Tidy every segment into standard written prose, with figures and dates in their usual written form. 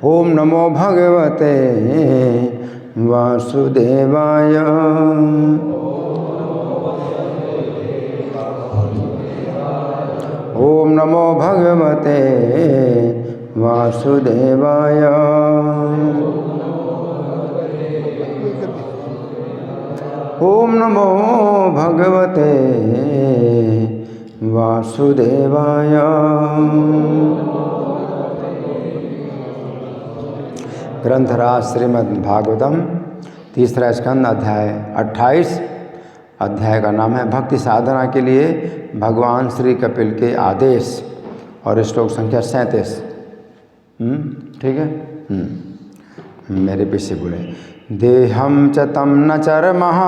ओम नमो भगवते वासुदेवाय। ओम नमो भगवते वासुदेवाय। ओम नमो भगवते वासुदेवाय। ग्रंथराज श्रीमद् भागवतम, तीसरा स्कंद, अध्याय 28। अध्याय का नाम है भक्ति साधना के लिए भगवान श्री कपिल के आदेश, और श्लोक संख्या 37। ठीक है। मेरे पीछे बोले, देहम च तम न चरमः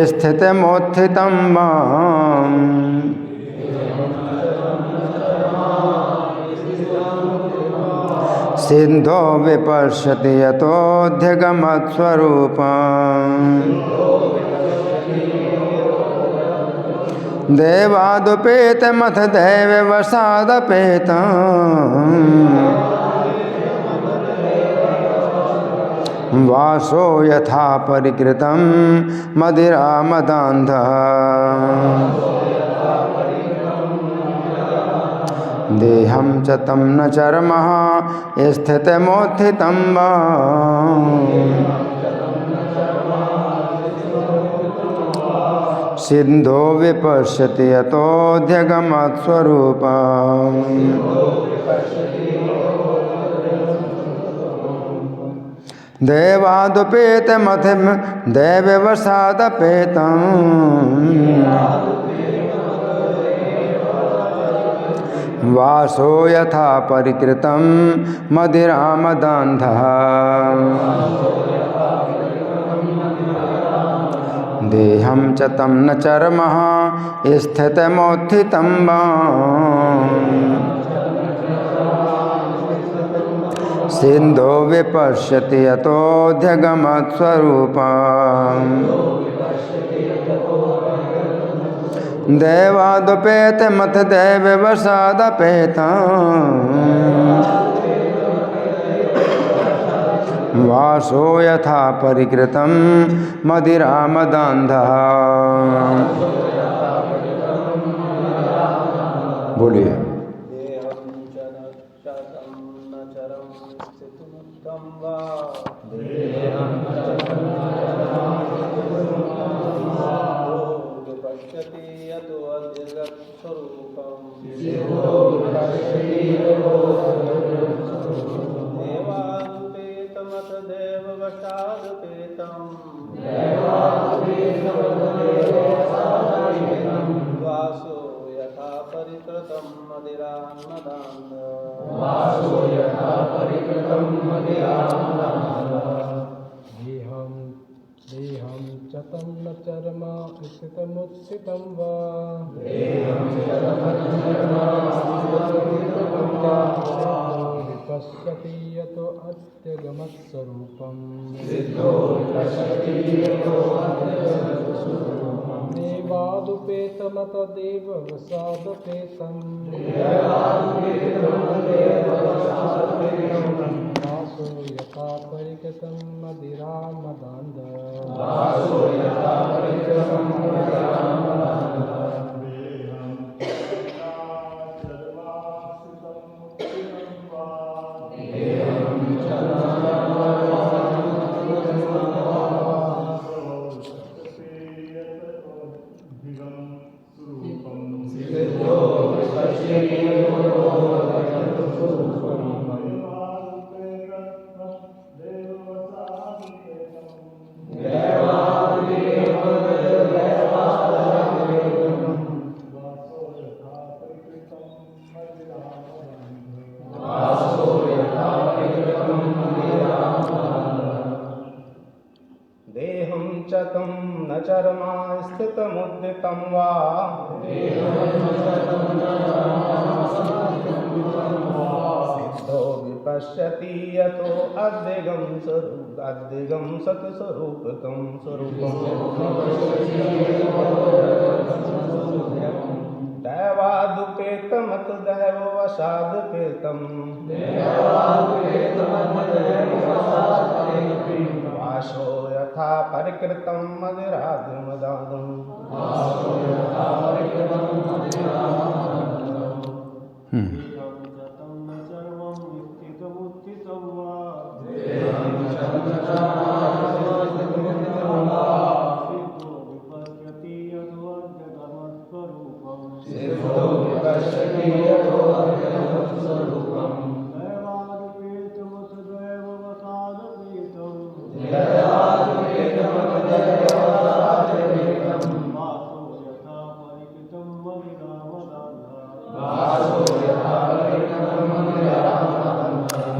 स्थितमोत्थितं मां, सिंधो विपश्यति यतोऽध्यगमत्स्वरूपम्। देवादुपेतमथ दैववशादपेतम्। वासो यथा परिकृतं मदिरामदान्धः। देहं च तं न चरमः स्थितमोत्थितं मां, सिन्धो विपश्यति यतोऽध्यगमत्स्वरूपम्। देवादुपेतमथ दैववशादपेतम्। वासो यथा परिकृतं मदिरामदान्धः। देहं च तं न चरमः स्थितमोत्थितं मां, सिन्धो विपश्यति यतोऽध्यगमत्स्वरूपम्। देवादुपेतमथ दैववशादपेतम्। वासो यथा परिकृतं मदिरामदान्धः। बोलिए। देवादुपेतमथ दैववशादपेतम्। वासो यथा परिकृतं मदिरामदान्धः। देहं च तं न चरमा स्थितमुत्थितं वा, विपश्यति यतो अत्यगमत्स्वरूपम्। देवादुपेतमथ दैववशादपेतम्। वासो यथा परिकृतं मदिरामदान्धः। देहं च तं न चरमा स्थितमुद्दितं वा, सिद्धो विपश्यति यतो अद्यगं सत्स्वरूपकं स्वरूपम्। दैवादुपेतमत दैववशादुपेतम् वासो यथा परिकृतं मदिरादिमदादम्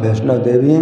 वैष्णव देवी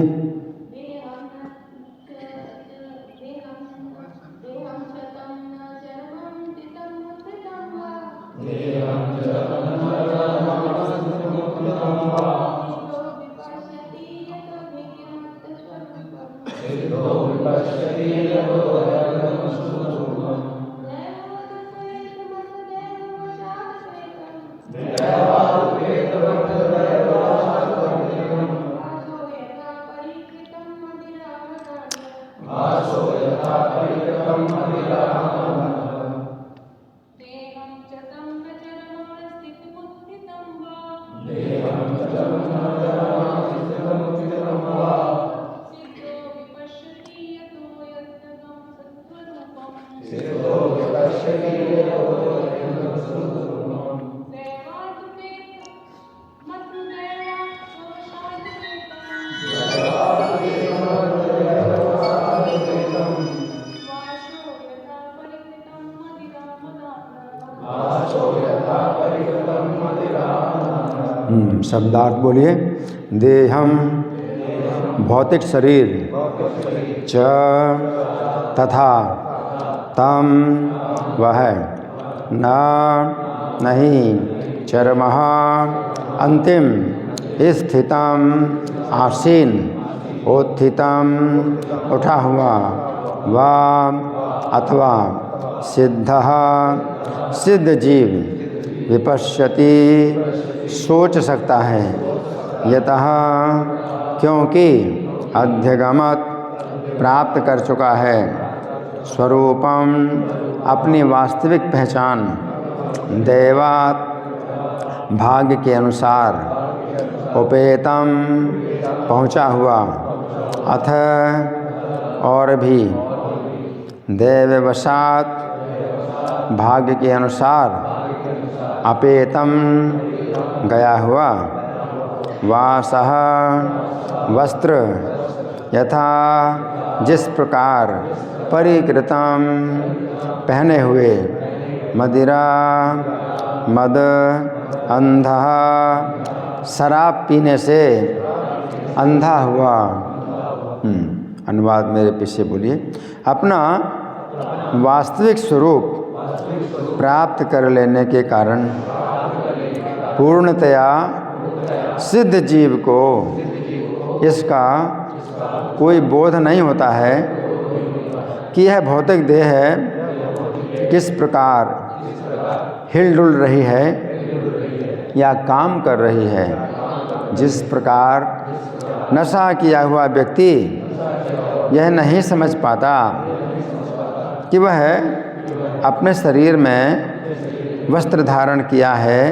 शब्दार्थ बोलिए। देहम भौतिक शरीर, च तथा, तम वह, न नहीं, चरमः अंतिम, स्थितम आसीन, उत्थितम उठा हुआ, वा अथवा, सिद्धः सिद्ध जीव, विपश्यति सोच सकता है, यतः क्योंकि, अध्यगमत प्राप्त कर चुका है, स्वरूपम अपनी वास्तविक पहचान, दैवात भाग्य के अनुसार, उपेतम पहुँचा हुआ, अथ और भी, दैववशात भाग्य के अनुसार, अपेतम गया हुआ, वासः वस्त्र, यथा जिस प्रकार, परिकृतम पहने हुए, मदिरा मद, अंधा शराब पीने से अंधा हुआ। अनुवाद मेरे पीछे बोलिए। अपना वास्तविक स्वरूप प्राप्त कर लेने के कारण पूर्णतया सिद्ध जीव को इसका कोई बोध नहीं होता है कि यह भौतिक देह किस प्रकार हिलडुल रही है या काम कर रही है। जिस प्रकार नशा किया हुआ व्यक्ति यह नहीं समझ पाता कि वह अपने शरीर में वस्त्र धारण किया है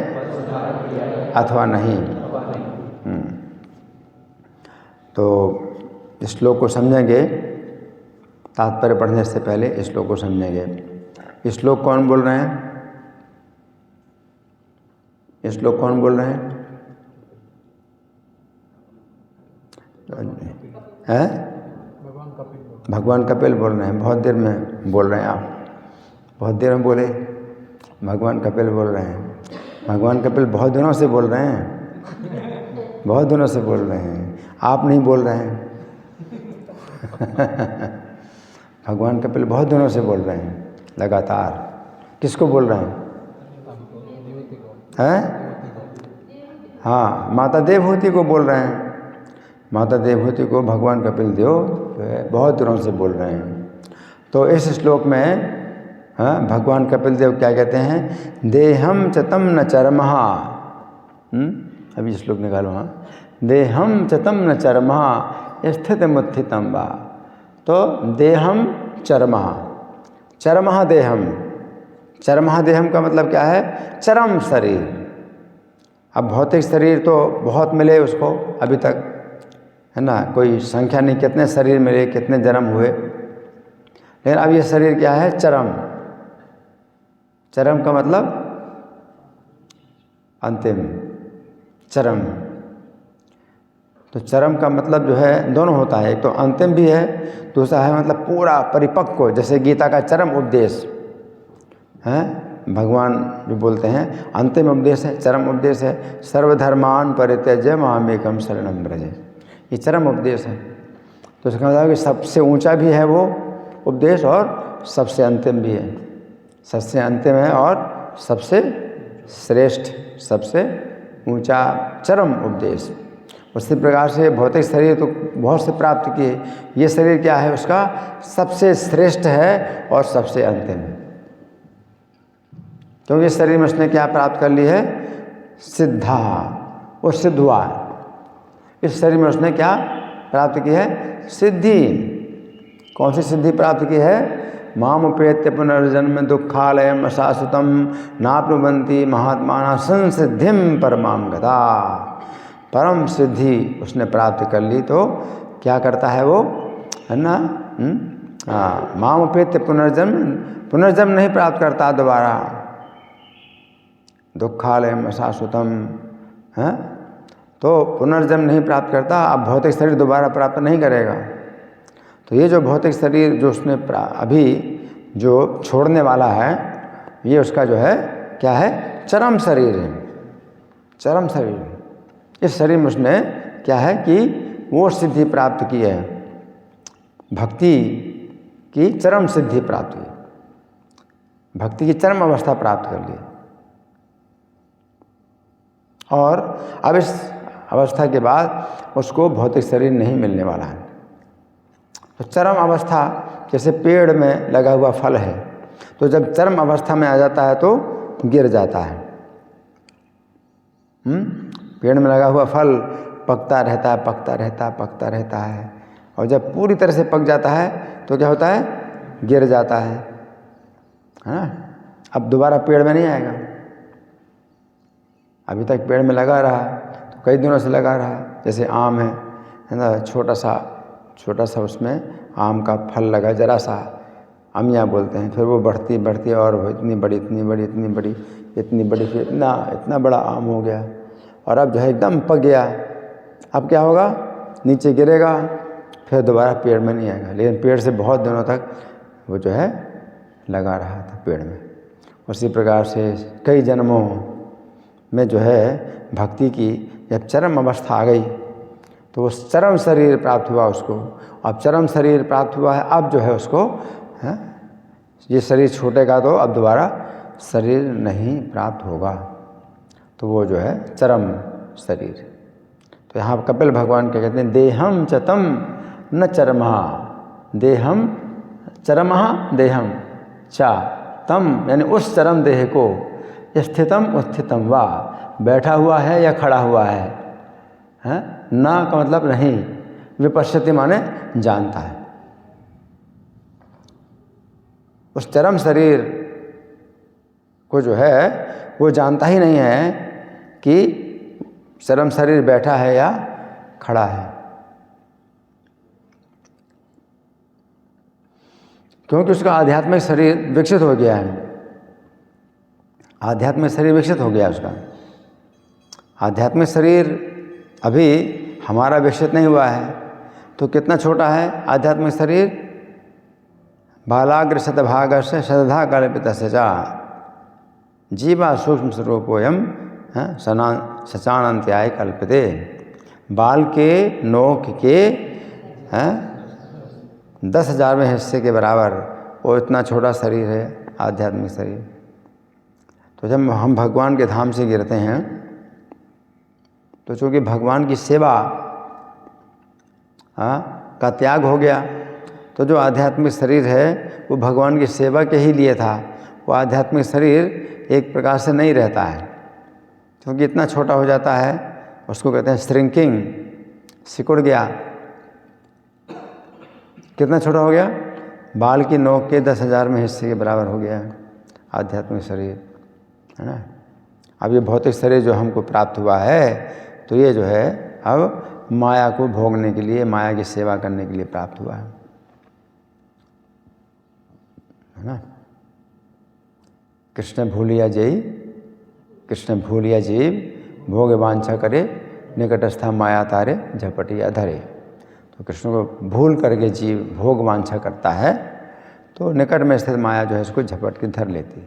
अथवा नहीं। तो इस श्लोक को समझेंगे, तात्पर्य पढ़ने से पहले इस श्लोक को समझेंगे। इस श्लोक कौन बोल रहे हैं? इस श्लोक कौन बोल रहे हैं? भगवान कपिल बोल रहे हैं। बहुत देर में बोल रहे हैं आप, बहुत देर में बोले। भगवान कपिल बोल रहे हैं। भगवान कपिल बहुत दिनों से बोल रहे हैं, बहुत दिनों से बोल रहे हैं, आप नहीं बोल रहे हैं। भगवान कपिल बहुत दिनों से बोल रहे हैं लगातार। किसको बोल रहे हैं? हाँ, माता देवहूति को बोल रहे हैं। माता देवहूति को भगवान कपिल देव बहुत दिनों से बोल रहे हैं। तो इस श्लोक में हाँ, भगवान कपिल देव क्या कहते हैं, देहम चतम न चरमहा। अभी श्लोक निकालो। हाँ, देहम चतम न चरमहा स्थित मुत्थितम वा। तो देहम चरमहा, चरमहा देहम, चरमहा देहम का मतलब क्या है, चरम शरीर। अब भौतिक शरीर तो बहुत मिले उसको अभी तक, है ना, कोई संख्या नहीं कितने शरीर मिले, कितने जन्म हुए, लेकिन अब ये शरीर क्या है, चरम। चरम का मतलब अंतिम, चरम। तो चरम का मतलब जो है दोनों होता है, एक तो अंतिम भी है, दूसरा है मतलब पूरा परिपक्व, जैसे गीता का चरम उपदेश है, भगवान जो बोलते हैं अंतिम उपदेश है, चरम उपदेश है, सर्वधर्मान परित्यज्य मामेकम शरणं व्रज, ये चरम उपदेश है। तो इसका मतलब कि सबसे ऊंचा भी है वो उपदेश और सबसे अंतिम भी है, सबसे अंतिम है और सबसे श्रेष्ठ, सबसे ऊंचा चरम उपदेश। उसी प्रकार से भौतिक शरीर तो बहुत से प्राप्त किए, ये शरीर क्या है, उसका सबसे श्रेष्ठ है और सबसे अंतिम है। क्योंकि इस शरीर में उसने क्या प्राप्त कर ली है, सिद्धा, वो सिद्ध हुआ है। इस शरीर में उसने क्या प्राप्त की है, सिद्धि। कौन सी सिद्धि प्राप्त की है, मामुपेत्य पुनर्जन्म दुःखालयम अशाश्वतम नाप्नुवन्ति महात्माना संसिद्धिम परमाम गता। परम सिद्धि उसने प्राप्त कर ली, तो क्या करता है वो, है ना, मामुपेत्य पुनर्जन्म, पुनर्जन्म नहीं प्राप्त करता दोबारा, दुःखालयम अशाश्वतम है, तो पुनर्जन्म नहीं प्राप्त करता, अब भौतिक शरीर दोबारा प्राप्त नहीं करेगा। तो ये जो भौतिक शरीर जो उसने अभी जो छोड़ने वाला है, ये उसका जो है क्या है, चरम शरीर है, चरम शरीर। इस शरीर में उसने क्या है कि वो सिद्धि प्राप्त की है, भक्ति की चरम सिद्धि प्राप्त की, भक्ति की चरम अवस्था प्राप्त कर ली। और अब इस अवस्था के बाद उसको भौतिक शरीर नहीं मिलने वाला है। तो चरम अवस्था, जैसे पेड़ में लगा हुआ फल है, तो जब चरम अवस्था में आ जाता है तो गिर जाता है। पेड़ में लगा हुआ फल पकता रहता है, पकता रहता है, पकता रहता है, और जब पूरी तरह से पक जाता है तो क्या होता है, गिर जाता है ना। अब दोबारा पेड़ में नहीं आएगा। अभी तक पेड़ में लगा रहा, तो कई दिनों से लगा रहा, जैसे आम है ना, छोटा सा उसमें आम का फल लगा, जरा सा अमिया बोलते हैं, फिर वो बढ़ती बढ़ती और वो इतनी बड़ी, इतनी बड़ी, इतनी बड़ी, इतनी बड़ी, फिर इतना बड़ा आम हो गया, और अब जो है एकदम पक गया। अब क्या होगा, नीचे गिरेगा, फिर दोबारा पेड़ में नहीं आएगा। लेकिन पेड़ से बहुत दिनों तक वो जो है लगा रहा था पेड़ में। उसी प्रकार से कई जन्मों में जो है भक्ति की जब चरम अवस्था आ गई, तो वो चरम शरीर प्राप्त हुआ उसको। अब चरम शरीर प्राप्त हुआ है, अब जो है उसको है, ये शरीर छूटेगा तो अब दोबारा शरीर नहीं प्राप्त होगा, तो वो जो है चरम शरीर। तो यहाँ कपिल भगवान क्या कहते हैं, देहम चतम न चरमहा, देहम चरमहा देहम चा तम, यानी उस चरम देह को, स्थितम उत्थितम वा, बैठा हुआ है या खड़ा हुआ है ना का मतलब नहीं, विपश्यति माने जानता है। उस चरम शरीर को जो है वो जानता ही नहीं है कि चरम शरीर बैठा है या खड़ा है, क्योंकि उसका आध्यात्मिक शरीर विकसित हो गया है। आध्यात्मिक शरीर विकसित हो गया उसका। आध्यात्मिक शरीर अभी हमारा विकसित नहीं हुआ है, तो कितना छोटा है आध्यात्मिक शरीर, बालाग्र शतभाग से श्रद्धा कल्पित सचा जीवा सूक्ष्म स्वरूपोयम सचानंत्याय कल्पते। बाल के नोक के 10,000वें हिस्से के बराबर वो इतना छोटा शरीर है आध्यात्मिक शरीर। तो जब हम भगवान के धाम से गिरते हैं, तो चूँकि भगवान की सेवा का त्याग हो गया, तो जो आध्यात्मिक शरीर है वो भगवान की सेवा के ही लिए था। वो आध्यात्मिक शरीर एक प्रकार से नहीं रहता है, क्योंकि इतना छोटा हो जाता है, उसको कहते हैं श्रिंकिंग, सिकुड़ गया। कितना छोटा हो गया? बाल की नोक के 10,000वें हिस्से के बराबर हो गया आध्यात्मिक शरीर, है ना। अब ये भौतिक शरीर जो हमको प्राप्त हुआ है, तो ये जो है अब माया को भोगने के लिए, माया की सेवा करने के लिए प्राप्त हुआ है ना। कृष्ण भूलिया जई, कृष्ण भूलिया जीव, भोग वांछा करे, निकटस्था माया तारे, झपटिया धरे। तो कृष्ण को भूल करके जीव भोग वांछा करता है, तो निकट में स्थित माया जो है उसको झपट के धर लेती है,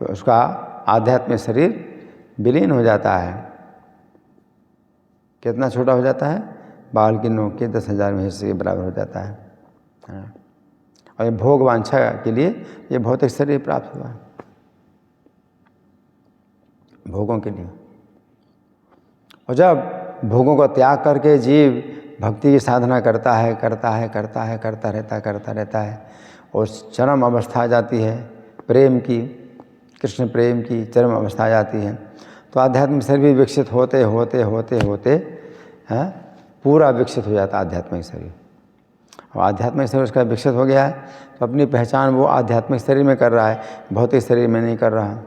तो उसका आध्यात्मिक शरीर विलीन हो जाता है। कितना छोटा हो जाता है? बाल की नोक के 10,000वें हिस्से के बराबर हो जाता है। और ये भोग वांछा के लिए ये भौतिक शरीर प्राप्त हुआ है, भोगों के लिए। और जब भोगों का त्याग करके जीव भक्ति की साधना करता है, करता रहता है, और चरम अवस्था आ जाती है प्रेम की, कृष्ण प्रेम की चरम अवस्था आ जाती है, तो आध्यात्मिक शरीर भी विकसित होते होते हैं पूरा विकसित हो जाता है आध्यात्मिक शरीर। और आध्यात्मिक शरीर उसका विकसित हो गया है, तो अपनी पहचान वो आध्यात्मिक शरीर में कर रहा है, भौतिक शरीर में नहीं कर रहा।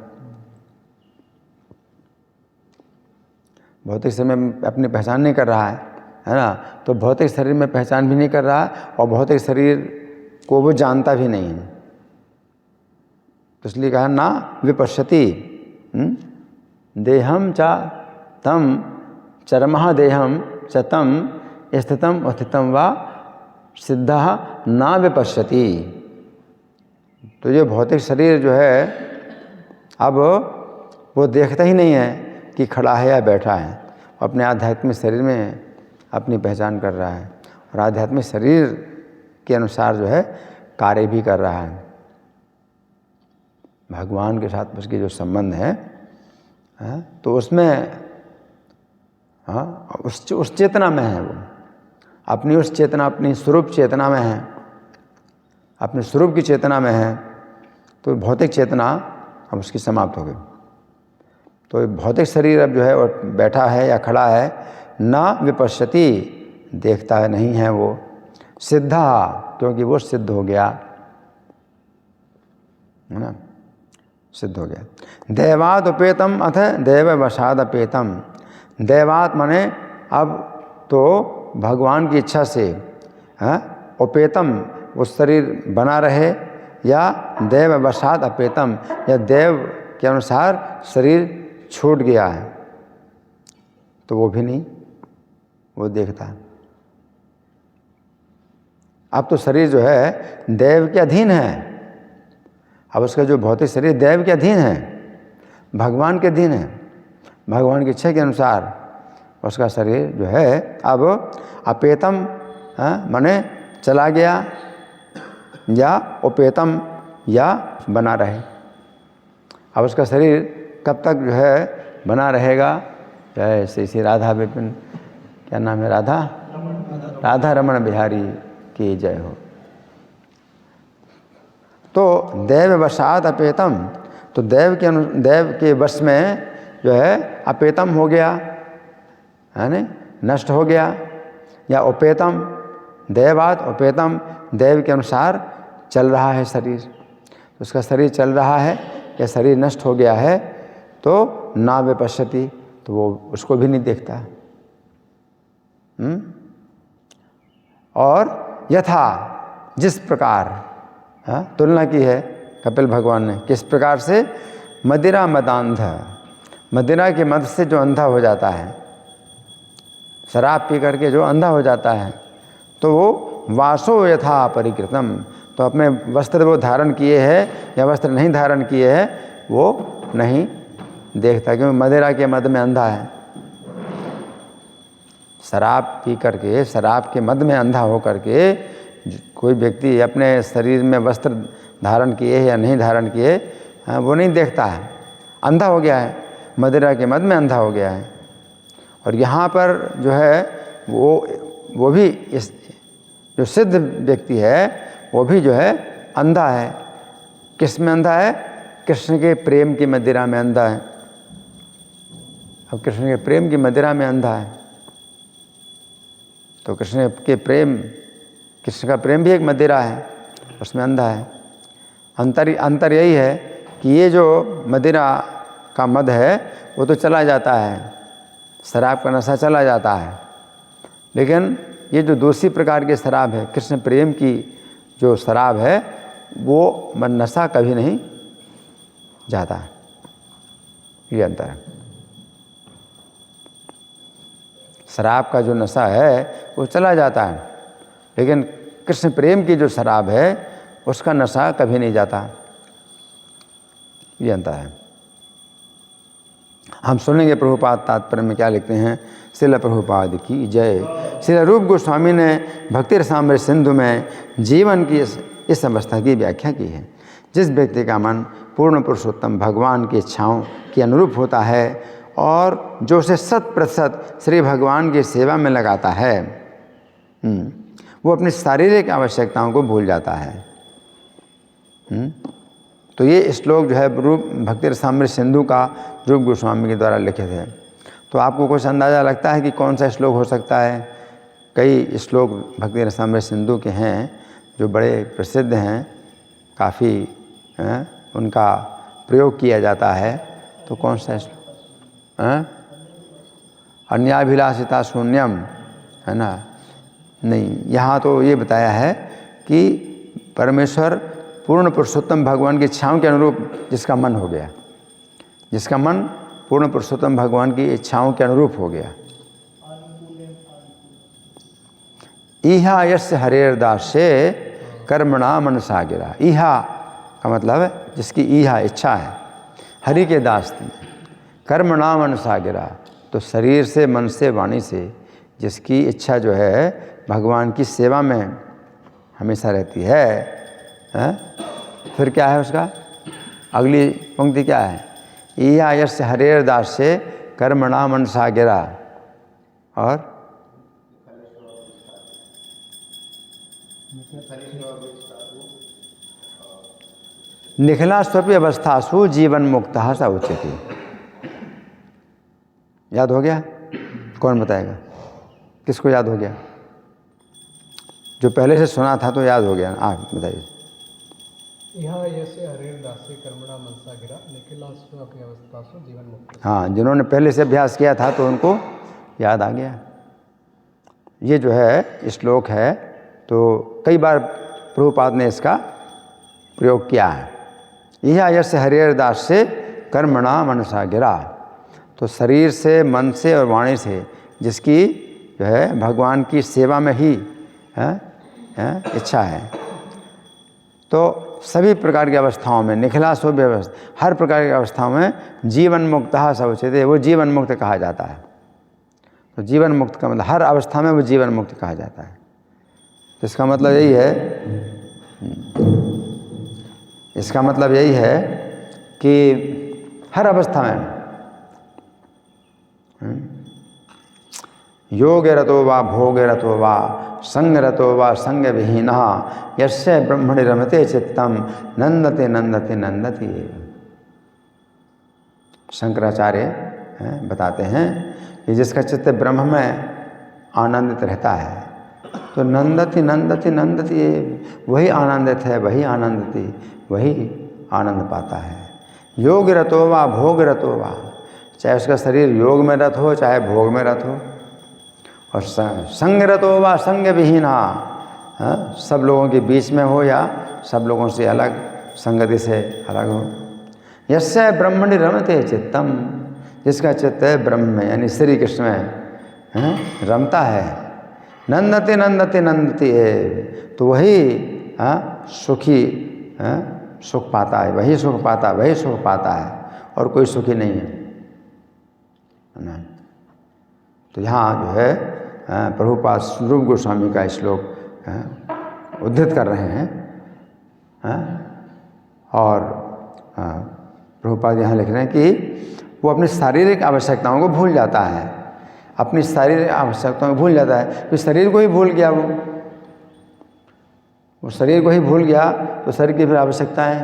भौतिक शरीर में अपनी पहचान नहीं कर रहा है ना, तो भौतिक शरीर में पहचान भी नहीं कर रहा है, और भौतिक शरीर को वो जानता भी नहीं है। तो इसलिए कहा ना विपश्यति देहम च तम चरमः देहम च तम स्थितम उत्थितम वा सिद्धः ना विपश्यति। तो ये भौतिक शरीर जो है अब वो देखता ही नहीं है कि खड़ा है या बैठा है, अपने आध्यात्मिक शरीर में अपनी पहचान कर रहा है, और आध्यात्मिक शरीर के अनुसार जो है कार्य भी कर रहा है। भगवान के साथ उसकी जो संबंध है, तो उसमें उस चेतना में है, वो अपनी उस चेतना, अपनी स्वरूप चेतना में है, अपने स्वरूप की चेतना में है। तो भौतिक चेतना अब उसकी समाप्त हो गई। तो भौतिक शरीर अब जो है वो बैठा है या खड़ा है, ना विपश्यति, देखता है नहीं है वो, सिद्धा, क्योंकि वो सिद्ध हो गया, है ना, सिद्ध हो गया। दैवाद उपेतम अथ दैव वशाद अपेतम। दैवात माने अब तो भगवान की इच्छा से उपेतम वो शरीर बना रहे, या दैव वशाद अपेतम, या देव के अनुसार शरीर छूट गया है, तो वो भी नहीं, वो देखता है। अब तो शरीर जो है देव के अधीन है, अब उसका जो भौतिक शरीर देव के अधीन है, भगवान के अधीन है, भगवान की इच्छा के अनुसार उसका शरीर जो है अब अपेतम माने चला गया, या उपेतम या बना रहे। अब उसका शरीर कब तक जो है बना रहेगा? जय श्री श्री राधा विपिन, क्या नाम है, राधा रमण बिहारी की जय हो। तो देव वशाद अपेतम, तो देव के वश में जो है अपेतम हो गया, है ना, नष्ट हो गया, या उपेतम, देवाद उपेतम, देव के अनुसार चल रहा है शरीर। तो उसका शरीर चल रहा है या शरीर नष्ट हो गया है, तो ना विपश्यति, तो वो उसको भी नहीं देखता। और यथा, जिस प्रकार तुलना की है कपिल भगवान ने, किस प्रकार से? मदिरा मदांध, मदिरा के मद से जो अंधा हो जाता है, शराब पी करके जो अंधा हो जाता है, तो वो वासो यथा परिकृतम, तो अपने वस्त्र वो धारण किए हैं या वस्त्र नहीं धारण किए हैं वो नहीं देखता, क्योंकि मदिरा के मद में अंधा है। शराब पी करके, शराब के मद में अंधा हो करके कोई व्यक्ति अपने शरीर में वस्त्र धारण किए या नहीं धारण किए वो नहीं देखता है, अंधा हो गया है, मदिरा के मद में अंधा हो गया है। और यहाँ पर जो है वो भी इस जो सिद्ध व्यक्ति है वो भी जो है अंधा है। किस में अंधा है? कृष्ण के प्रेम की मदिरा में अंधा है। अब कृष्ण के प्रेम की मदिरा में अंधा है तो कृष्ण का प्रेम भी एक मदिरा है, उसमें अंधा है। अंतर यही है कि ये जो मदिरा का मद है वो तो चला जाता है, शराब का नशा चला जाता है, लेकिन ये जो दूसरी प्रकार की शराब है, कृष्ण प्रेम की जो शराब है, वो नशा कभी नहीं जाता है। ये अंतर है। शराब का जो नशा है वो चला जाता है, लेकिन कृष्ण प्रेम की जो शराब है उसका नशा कभी नहीं जाता। ये अंतर है। हम सुनेंगे प्रभुपाद तात्पर्य में क्या लिखते हैं। श्रील प्रभुपाद की जय। श्री रूप गोस्वामी ने भक्ति रसामृत सिंधु में जीवन की इस अवस्था की व्याख्या की है। जिस व्यक्ति का मन पूर्ण पुरुषोत्तम भगवान की इच्छाओं के अनुरूप होता है और जो उसे 100% श्री भगवान की सेवा में लगाता है, वो अपनी शारीरिक आवश्यकताओं को भूल जाता है। तो ये श्लोक जो है रूप भक्ति रसामृत सिंधु का रूप गोस्वामी के द्वारा लिखित है। तो आपको कुछ अंदाज़ा लगता है कि कौन सा श्लोक हो सकता है? कई श्लोक भक्ति रसामृत सिंधु के हैं जो बड़े प्रसिद्ध हैं, काफ़ी उनका प्रयोग किया जाता है। तो कौन सा श्लोक? अन्याभिलाषिता शून्यम, है ना? नहीं, यहाँ तो ये बताया है कि परमेश्वर पूर्ण पुरुषोत्तम भगवान की इच्छाओं के अनुरूप जिसका मन हो गया, जिसका मन पूर्ण पुरुषोत्तम भगवान की इच्छाओं के अनुरूप हो गया। ईहा यस्य हरेर्दास्ये कर्मणा मनसा गिरा। ईहा का मतलब है जिसकी ईहा इच्छा है, हरि के दास कर्मणा मनसा गिरा, तो शरीर से, मन से, वाणी से जिसकी इच्छा जो है भगवान की सेवा में हमेशा रहती है, फिर क्या है उसका? अगली पंक्ति क्या है? ईहा यस्य हरेर्दास्ये कर्मणा मनसा गिरा। और निखिला स्वप्य अवस्थासु जीवन मुक्तः स उच्यते। याद हो गया? कौन बताएगा? किसको याद हो गया? जो पहले से सुना था तो याद हो गया। आप बताइए। यहाँ यस्य हरेर्दास्ये कर्मणा मनसा गिरा निखिला स्वप्य अवस्थासु जीवन मुक्तः। हाँ, जिन्होंने पहले से अभ्यास किया था तो उनको याद आ गया। ये जो है श्लोक है तो कई बार प्रभुपाद ने इसका प्रयोग किया है। यह यस्य हरेर्दास्ये कर्मणा मनसा गिरा, तो शरीर से, मन से और वाणी से जिसकी जो है भगवान की सेवा में ही इच्छा है, तो सभी प्रकार की अवस्थाओं में निखिला स्वप्य अवस्था, हर प्रकार की अवस्थाओं में जीवन मुक्तः स उच्यते, वो जीवन मुक्त कहा जाता है। तो जीवन मुक्त का मतलब हर अवस्था में वो जीवन मुक्त कहा जाता है। तो इसका मतलब यही है, इसका मतलब यही है कि हर अवस्था में योग रतो वा भोग रतो वा संग रतो वा संग विहीनः यस्य ब्रह्मणि रमते चित्तम नंदते नंदते नंदति। शंकराचार्य बताते हैं कि जिसका चित्त ब्रह्म में आनंदित रहता है तो नंदति नंदति नंदति, वही आनंदित है, वही आनंदति, वही आनंद पाता है। योग रतो वा भोग रतो वा, चाहे उसका शरीर योग में रत हो चाहे भोग में रत हो, और संग रतो वा संग विहीना, सब लोगों के बीच में हो या सब लोगों से अलग, संगति से अलग हो। यस्य ब्रह्मणि रमते चित्तम, जिसका चित्त ब्रह्म में यानी श्री कृष्ण में रमता है। नंदते नंदते नंदती है, तो वही सुखी सुख पाता है, वही सुख पाता, वही सुख पाता है, और कोई सुखी नहीं है ना। तो यहाँ जो है प्रभुपाद रूप गोस्वामी का श्लोक उद्धृत कर रहे हैं, और प्रभुपाद यहाँ लिख रहे हैं कि वो अपनी शारीरिक आवश्यकताओं को भूल जाता है, अपनी शारीरिक आवश्यकताओं को भूल जाता है, तो शरीर को ही भूल गया वो। वो शरीर को ही भूल गया तो शरीर की फिर आवश्यकता है,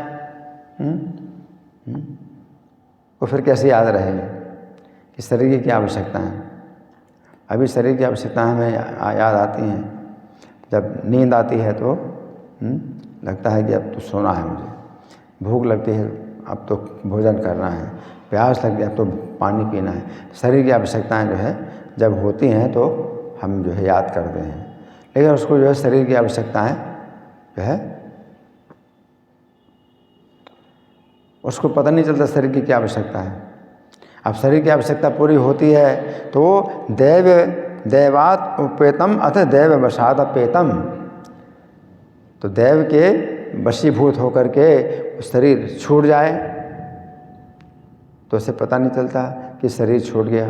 वो फिर कैसे याद रहेगी कि शरीर की क्या आवश्यकता है। अभी शरीर की आवश्यकताएं हमें याद आती हैं जब नींद आती है तो लगता है कि अब तो सोना है, मुझे भूख लगती है अब तो भोजन करना है, प्यास लगती है अब तो पानी पीना है। शरीर की आवश्यकताएं जो है जब होती हैं तो हम जो है याद करते हैं, लेकिन उसको जो है शरीर की आवश्यकताएं जो है उसको पता नहीं चलता शरीर की क्या आवश्यकता है। अब शरीर की आवश्यकता पूरी होती है तो दैवात उपेतम अथ दैव वशाद अपेतम, तो दैव के वशीभूत होकर के शरीर छूट जाए तो उसे पता नहीं चलता कि शरीर छूट गया,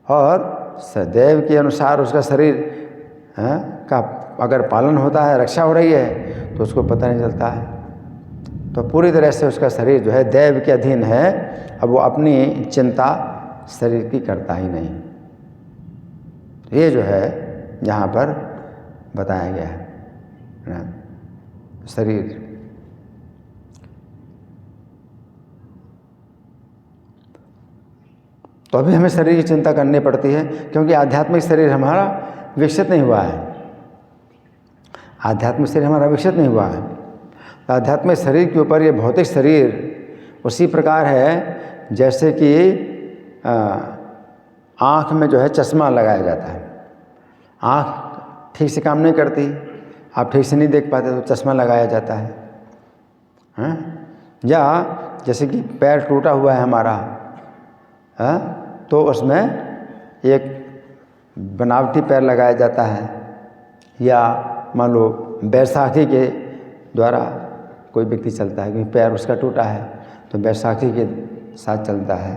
और दैव के अनुसार उसका शरीर का अगर पालन होता है, रक्षा हो रही है तो उसको पता नहीं चलता है। तो पूरी तरह से उसका शरीर जो है दैव के अधीन है, अब वो अपनी चिंता शरीर की करता ही नहीं। ये जो है यहाँ पर बताया गया है शरीर। तो अभी हमें शरीर की चिंता करनी पड़ती है क्योंकि आध्यात्मिक शरीर हमारा विकसित नहीं हुआ है, आध्यात्मिक शरीर हमारा विकसित नहीं हुआ है। तो आध्यात्मिक शरीर के ऊपर ये भौतिक शरीर उसी प्रकार है जैसे कि आँख में जो है चश्मा लगाया जाता है। आँख ठीक से काम नहीं करती, आप ठीक से नहीं देख पाते तो चश्मा लगाया जाता है, या जैसे कि पैर टूटा हुआ है हमारा, तो उसमें एक बनावटी पैर लगाया जाता है, या मान लो बैसाखी के द्वारा कोई व्यक्ति चलता है क्योंकि पैर उसका टूटा है तो बैसाखी के साथ चलता है,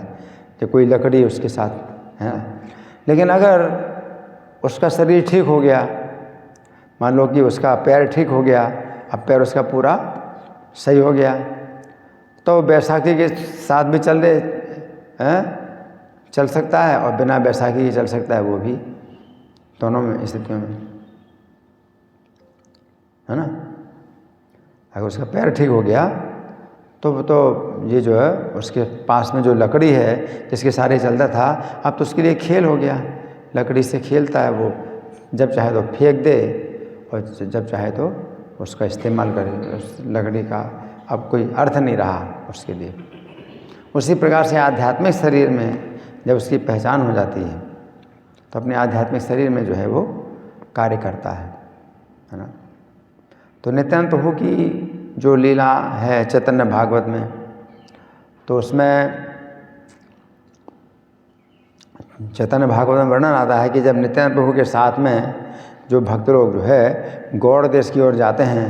तो कोई लकड़ी उसके साथ है। लेकिन अगर उसका शरीर ठीक हो गया, मान लो कि उसका पैर ठीक हो गया, अब पैर उसका पूरा सही हो गया, तो बैसाखी के साथ भी चल सकता है और बिना बैसाखी के चल सकता है, वो भी दोनों में स्थितियों में, है ना। अगर उसका पैर ठीक हो गया तो ये जो है उसके पास में जो लकड़ी है जिसके सहारे चलता था, अब तो उसके लिए खेल हो गया, लकड़ी से खेलता है, वो जब चाहे तो फेंक दे और जब चाहे तो उसका इस्तेमाल करे, उस लकड़ी का अब कोई अर्थ नहीं रहा उसके लिए। उसी प्रकार से आध्यात्मिक शरीर में जब उसकी पहचान हो जाती है तो अपने आध्यात्मिक शरीर में जो है वो कार्य करता है ना। तो नित्यानंद प्रभु की जो लीला है चैतन्य भागवत में, तो उसमें चैतन्य भागवत में वर्णन आता है कि जब नित्यानंद प्रभु के साथ में जो भक्त लोग जो है गौड़ देश की ओर जाते हैं,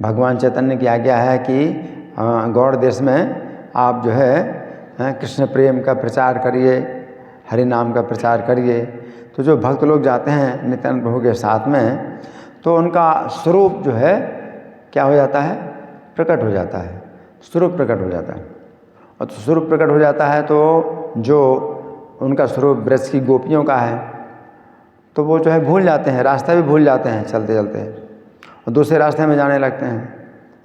भगवान चैतन्य की आज्ञा है कि गौड़ देश में आप जो है कृष्ण प्रेम का प्रचार करिए, हरि नाम का प्रचार करिए। तो जो भक्त लोग जाते हैं नित्यानंद प्रभु के साथ में, तो उनका स्वरूप जो है क्या हो जाता है, प्रकट हो जाता है, स्वरूप प्रकट हो जाता है। और तो स्वरूप प्रकट हो जाता है तो जो उनका स्वरूप ब्रज की गोपियों का है, तो वो जो है भूल जाते हैं, रास्ता भी भूल जाते हैं चलते चलते, और दूसरे रास्ते में जाने लगते हैं,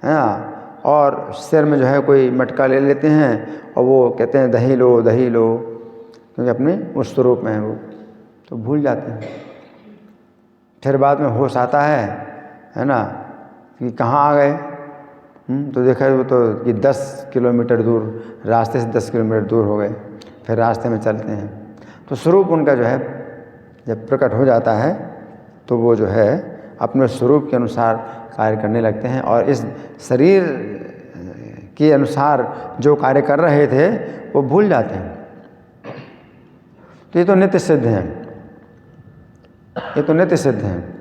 है ना। और सिर में जो है कोई मटका ले लेते हैं और वो कहते हैं दही लो दही लो, क्योंकि अपने उस स्वरूप में है वो, तो भूल जाते हैं। फिर बाद में होश आता है ना, कि कहाँ आ गए, तो देखा वो तो कि 10 किलोमीटर दूर, रास्ते से 10 किलोमीटर दूर हो गए, फिर रास्ते में चलते हैं। तो स्वरूप उनका जो है जब प्रकट हो जाता है तो वो जो है अपने स्वरूप के अनुसार कार्य करने लगते हैं, और इस शरीर के अनुसार जो कार्य कर रहे थे वो भूल जाते हैं। तो ये तो नित्य सिद्ध हैं, ये तो नित्य सिद्ध हैं।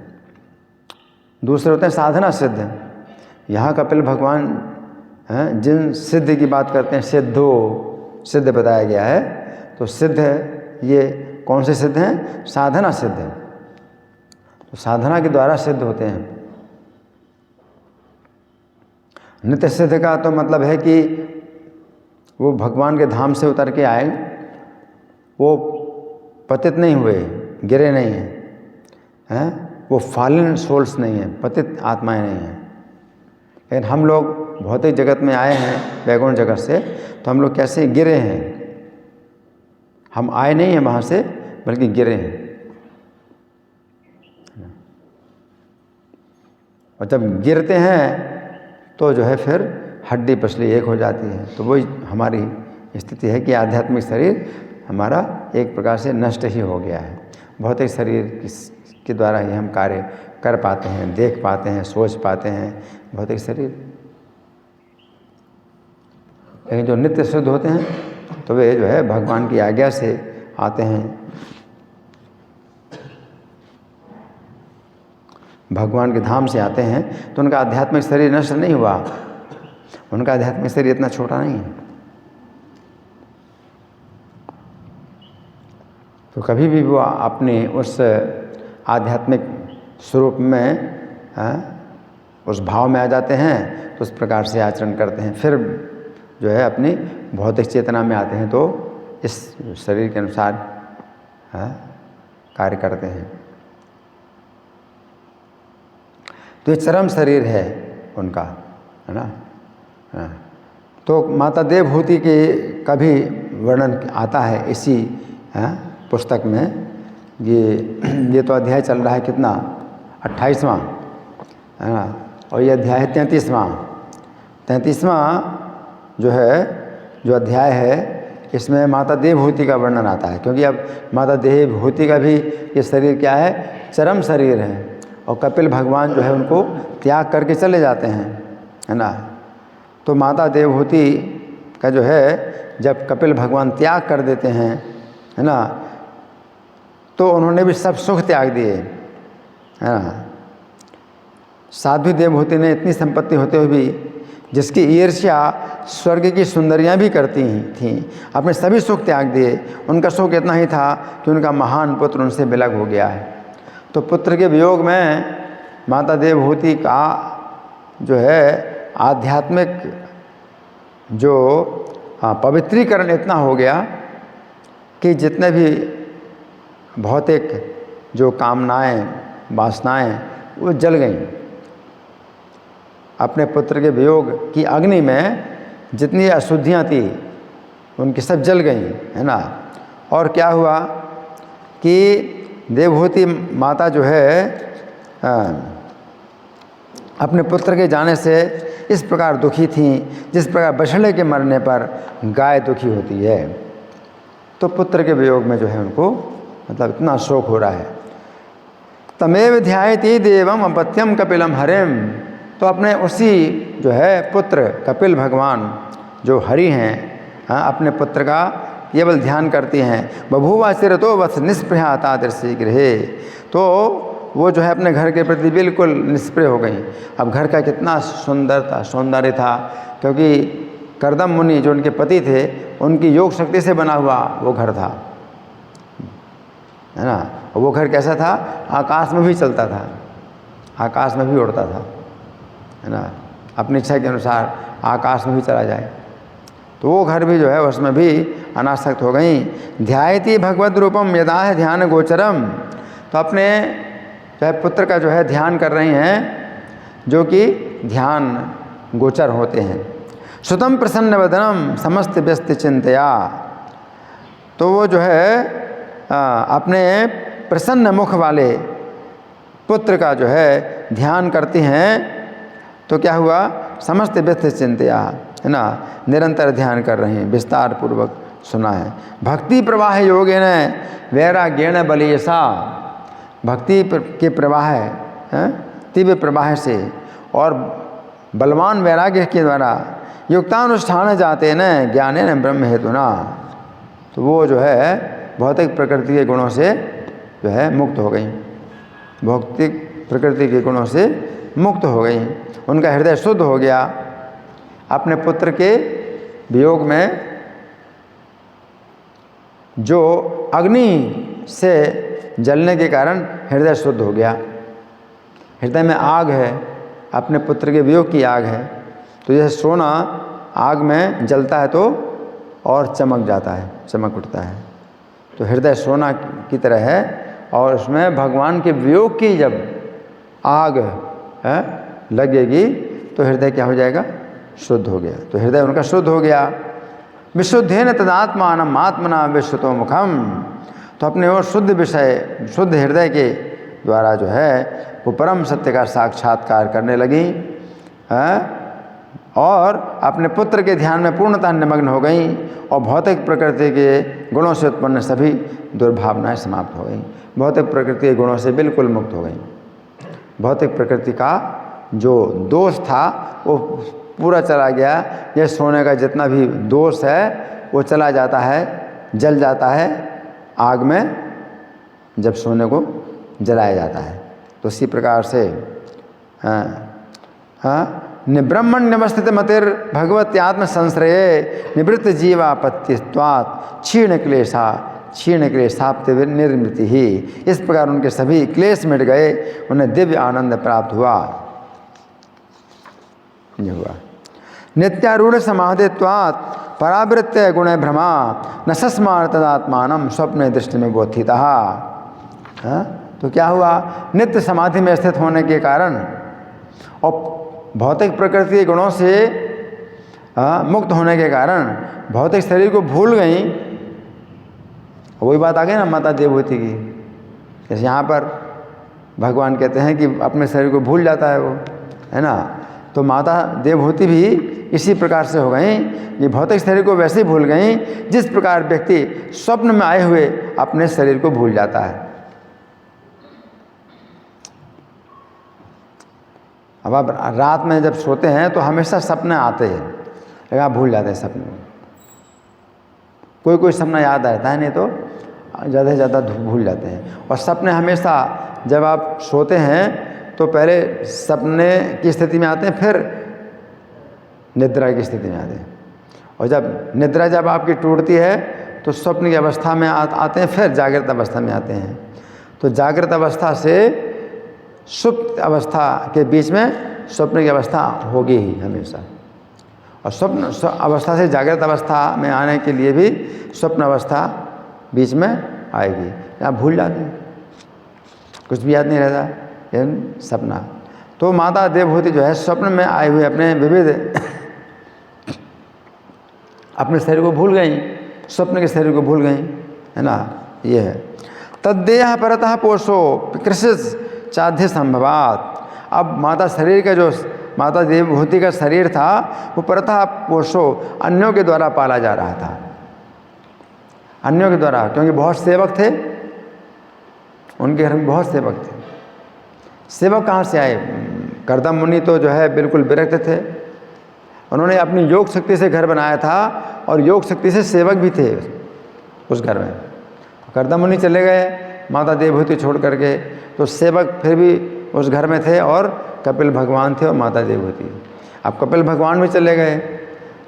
दूसरे होते हैं साधना सिद्ध। यहाँ कपिल भगवान हैं जिन सिद्ध की बात करते हैं, सिद्ध बताया गया है। तो सिद्ध ये कौन से सिद्ध हैं, साधना सिद्ध है, तो साधना के द्वारा सिद्ध होते हैं। नित्य सिद्ध का तो मतलब है कि वो भगवान के धाम से उतर के आए, वो पतित नहीं हुए, गिरे नहीं हैं, वो फॉलन सोल्स नहीं हैं, पतित आत्माएं नहीं हैं। लेकिन हम लोग भौतिक जगत में आए हैं वैकुंठ जगत से, तो हम लोग कैसे गिरे हैं। हम आए नहीं हैं वहाँ से, बल्कि गिरे हैं। और जब गिरते हैं तो जो है फिर हड्डी पसली एक हो जाती है। तो वही हमारी स्थिति है कि आध्यात्मिक शरीर हमारा एक प्रकार से नष्ट ही हो गया है। भौतिक शरीर के द्वारा ही हम कार्य कर पाते हैं, देख पाते हैं, सोच पाते हैं भौतिक शरीर। लेकिन जो नित्य शुद्ध होते हैं तो वे जो है भगवान की आज्ञा से आते हैं, भगवान के धाम से आते हैं, तो उनका आध्यात्मिक शरीर नष्ट नहीं हुआ। उनका आध्यात्मिक शरीर इतना छोटा नहीं है। तो कभी भी वो अपने उस आध्यात्मिक स्वरूप में उस भाव में आ जाते हैं, तो उस प्रकार से आचरण करते हैं। फिर जो है अपनी भौतिक चेतना में आते हैं तो इस शरीर के अनुसार कार्य करते हैं। तो ये चरम शरीर है उनका, है ना। तो माता देवहूति के का भी वर्णन आता है इसी पुस्तक में। ये तो अध्याय चल रहा है कितना, 28वां, है ना। और ये अध्याय है 33वां जो है, जो अध्याय है, इसमें माता देवहूति का वर्णन आता है। क्योंकि अब माता देवहूति का भी ये शरीर क्या है, चरम शरीर है। और कपिल भगवान जो है उनको त्याग करके चले जाते हैं, है ना। तो माता देवहूति का जो है, जब कपिल भगवान त्याग कर देते हैं, है ना, तो उन्होंने भी सब सुख त्याग दिए, है ना। साध्वी देवहूति ने इतनी संपत्ति होते हुए भी, जिसकी ईर्ष्या स्वर्ग की सुंदरियां भी करती थीं, अपने सभी सुख त्याग दिए। उनका सुख इतना ही था कि उनका महान पुत्र उनसे विलग हो गया है। तो पुत्र के वियोग में माता देवहूति का जो है आध्यात्मिक जो पवित्रीकरण इतना हो गया कि जितने भी भौतिक जो कामनाएं, वासनाएं, वो जल गईं। अपने पुत्र के वियोग की अग्नि में जितनी अशुद्धियां थी उनकी सब जल गईं, है ना। और क्या हुआ कि देवहूति माता जो है अपने पुत्र के जाने से इस प्रकार दुखी थी जिस प्रकार बछड़े के मरने पर गाय दुखी होती है। तो पुत्र के वियोग में जो है उनको मतलब इतना शोक हो रहा है। तमेव ध्यायति देवम अपत्यम कपिलम हरिम। तो अपने उसी जो है पुत्र कपिल भगवान जो हरि हैं, अपने पुत्र का केवल ध्यान करती हैं। बभूवा चिरतो वत्स निष्प्रहा तादृशी गृहे। तो वो जो है अपने घर के प्रति बिल्कुल निष्प्रह हो गई। अब घर का कितना सौंदर्य था, क्योंकि कर्दम मुनि जो उनके पति थे, उनकी योग शक्ति से बना हुआ वो घर था, है ना। और वो घर कैसा था, आकाश में भी चलता था, आकाश में भी उड़ता था, है ना। अपनी इच्छा के अनुसार आकाश में भी चला जाए। तो वो घर भी जो है उसमें भी अनासक्त हो गई। ध्यायति भगवद रूपम यदा है ध्यान गोचरम। तो अपने जो है पुत्र का जो है ध्यान कर रही हैं, जो कि ध्यान गोचर होते हैं। सुतम प्रसन्न वदनम समस्त व्यस्त चिंतया। तो वो जो है अपने प्रसन्न मुख वाले पुत्र का जो है ध्यान करती हैं। तो क्या हुआ, समस्त व्यस्त चिंतया, है ना, निरंतर ध्यान कर रहे हैं, विस्तार पूर्वक सुना है। भक्ति प्रवाह योगेन वैराग्येण बलीयसा। भक्ति के प्रवाह है, तीव्र प्रवाह से और बलवान वैराग्य के द्वारा युक्तानुष्ठान जाते न ज्ञाने न ब्रह्म हेतुना। तो वो जो है भौतिक प्रकृति के गुणों से जो है मुक्त हो गई, भौतिक प्रकृति के गुणों से मुक्त हो गई। उनका हृदय शुद्ध हो गया। अपने पुत्र के वियोग में जो अग्नि से जलने के कारण हृदय शुद्ध हो गया। हृदय में आग है, अपने पुत्र के वियोग की आग है। तो यह सोना आग में जलता है तो और चमक जाता है, चमक उठता है। तो हृदय सोना की तरह है और उसमें भगवान के वियोग की जब आग लगेगी तो हृदय क्या हो जाएगा? शुद्ध हो गया। तो हृदय उनका शुद्ध हो गया। विशुद्धेन तदात्मानम आत्मना विश्वतो मुखम, तो अपने और शुद्ध विषय, शुद्ध हृदय के द्वारा जो है वो परम सत्य का साक्षात्कार करने लगी और अपने पुत्र के ध्यान में पूर्णतः निमग्न हो गई और भौतिक प्रकृति के गुणों से उत्पन्न सभी दुर्भावनाएं समाप्त हो गई। भौतिक प्रकृति के गुणों से बिल्कुल मुक्त हो गई। भौतिक प्रकृति का जो दोष था वो पूरा चला गया। ये सोने का जितना भी दोष है वो चला जाता है, जल जाता है आग में जब सोने को जलाया जाता है। तो इसी प्रकार से निब्रह्मण निवस्थित मतिर भगवत आत्म संश्रये निवृत्त जीवापत्तित्वात् क्षीण क्लेशाप्ति निर्मिति ही। इस प्रकार उनके सभी क्लेश मिट गए, उन्हें दिव्य आनंद प्राप्त हुआ। नित्यारूढ़ समाधित्वात् परावृत्य गुण भ्रमा न सस्मार तदात्मानम स्वप्न दृष्टि में बोधिता। तो क्या हुआ? नित्य समाधि में स्थित होने के कारण और भौतिक प्रकृति के गुणों से मुक्त होने के कारण भौतिक शरीर को भूल गई। वही बात आ गई ना माता देवहूति की। जैसे यहाँ पर भगवान कहते हैं कि अपने शरीर को भूल जाता है वो, है ना। तो माता देवहूति भी इसी प्रकार से हो गई। ये भौतिक शरीर को वैसे ही भूल गई जिस प्रकार व्यक्ति स्वप्न में आए हुए अपने शरीर को भूल जाता है। अब आप रात में जब सोते हैं तो हमेशा सपने आते हैं, लेकिन आप भूल जाते हैं सपने में। कोई कोई सपना याद रहता है, नहीं तो ज़्यादा से ज़्यादा भूल जाते हैं। और सपने हमेशा जब आप सोते हैं तो पहले सपने की स्थिति में आते हैं, फिर निद्रा की स्थिति में आते हैं। और जब निद्रा जब आपकी टूटती है तो स्वप्न की अवस्था में आते हैं, फिर जागृत अवस्था में आते हैं। तो जागृत अवस्था से सुप्त अवस्था के बीच में स्वप्न की अवस्था होगी ही हमेशा। और स्वप्न अवस्था से जागृत अवस्था में आने के लिए भी स्वप्न अवस्था बीच में आएगी। आप भूल जाते हैं, कुछ भी याद नहीं रहता, लेकिन सपना। तो माता देवहूति जो है स्वप्न में आए हुए अपने विविध अपने शरीर को भूल गई, स्वप्न के शरीर को भूल गई, है ना। ये है तद्देह परतः पोषो कृषिस चाध्य संभवात। अब माता शरीर का जो माता देवहूति का शरीर था वो परतः पोषो अन्यों के द्वारा पाला जा रहा था। अन्यों के द्वारा, क्योंकि बहुत सेवक थे उनके घर में, बहुत सेवक थे। सेवक कहाँ से आए? कर्दम मुनि तो जो है बिल्कुल विरक्त थे। उन्होंने अपनी योग शक्ति से घर बनाया था और योग शक्ति से सेवक भी थे उस घर में। कर्दम मुनि चले गए माता देवहूति छोड़ करके, तो सेवक फिर भी उस घर में थे और कपिल भगवान थे और माता देवहूति। अब कपिल भगवान भी चले गए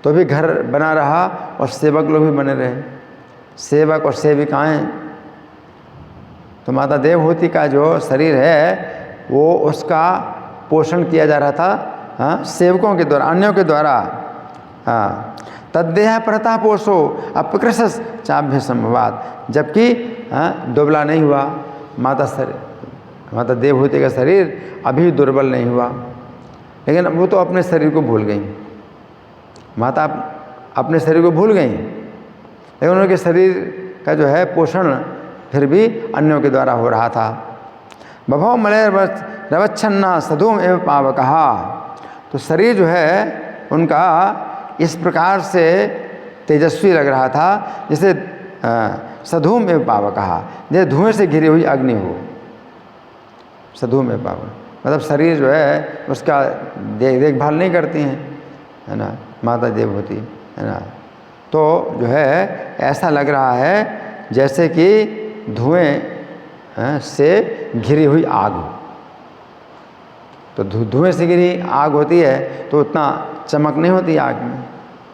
तो भी घर बना रहा और सेवक लोग भी बने रहे, सेवक और सेविकाएं। तो माता देवहूति का जो शरीर है वो उसका पोषण किया जा रहा था सेवकों के द्वारा, अन्यों के द्वारा। तद्देह परतः पोषो अपकृषस चाभ्य संभवात। जबकि दुबला नहीं हुआ माता देवहूति का शरीर अभी दुर्बल नहीं हुआ, लेकिन वो तो अपने शरीर को भूल गई। माता अपने शरीर को भूल गई, लेकिन उनके शरीर का जो है पोषण फिर भी अन्यों के द्वारा हो रहा था। बभौ मलय रवच्छन्ना सधूम एवं पावकहा। तो शरीर जो है उनका इस प्रकार से तेजस्वी लग रहा था जैसे सधूम एवं पावकहा, जैसे धुएं से घिरी हुई अग्नि हो। सधूम एवं पावक मतलब शरीर जो है उसका देखभाल नहीं करती हैं, है ना, माता देवहूति, है ना। तो जो है ऐसा लग रहा है जैसे कि धुएं से घिरी हुई आग हो। तो धुएं से घिरी आग होती है तो उतना चमक नहीं होती आग में,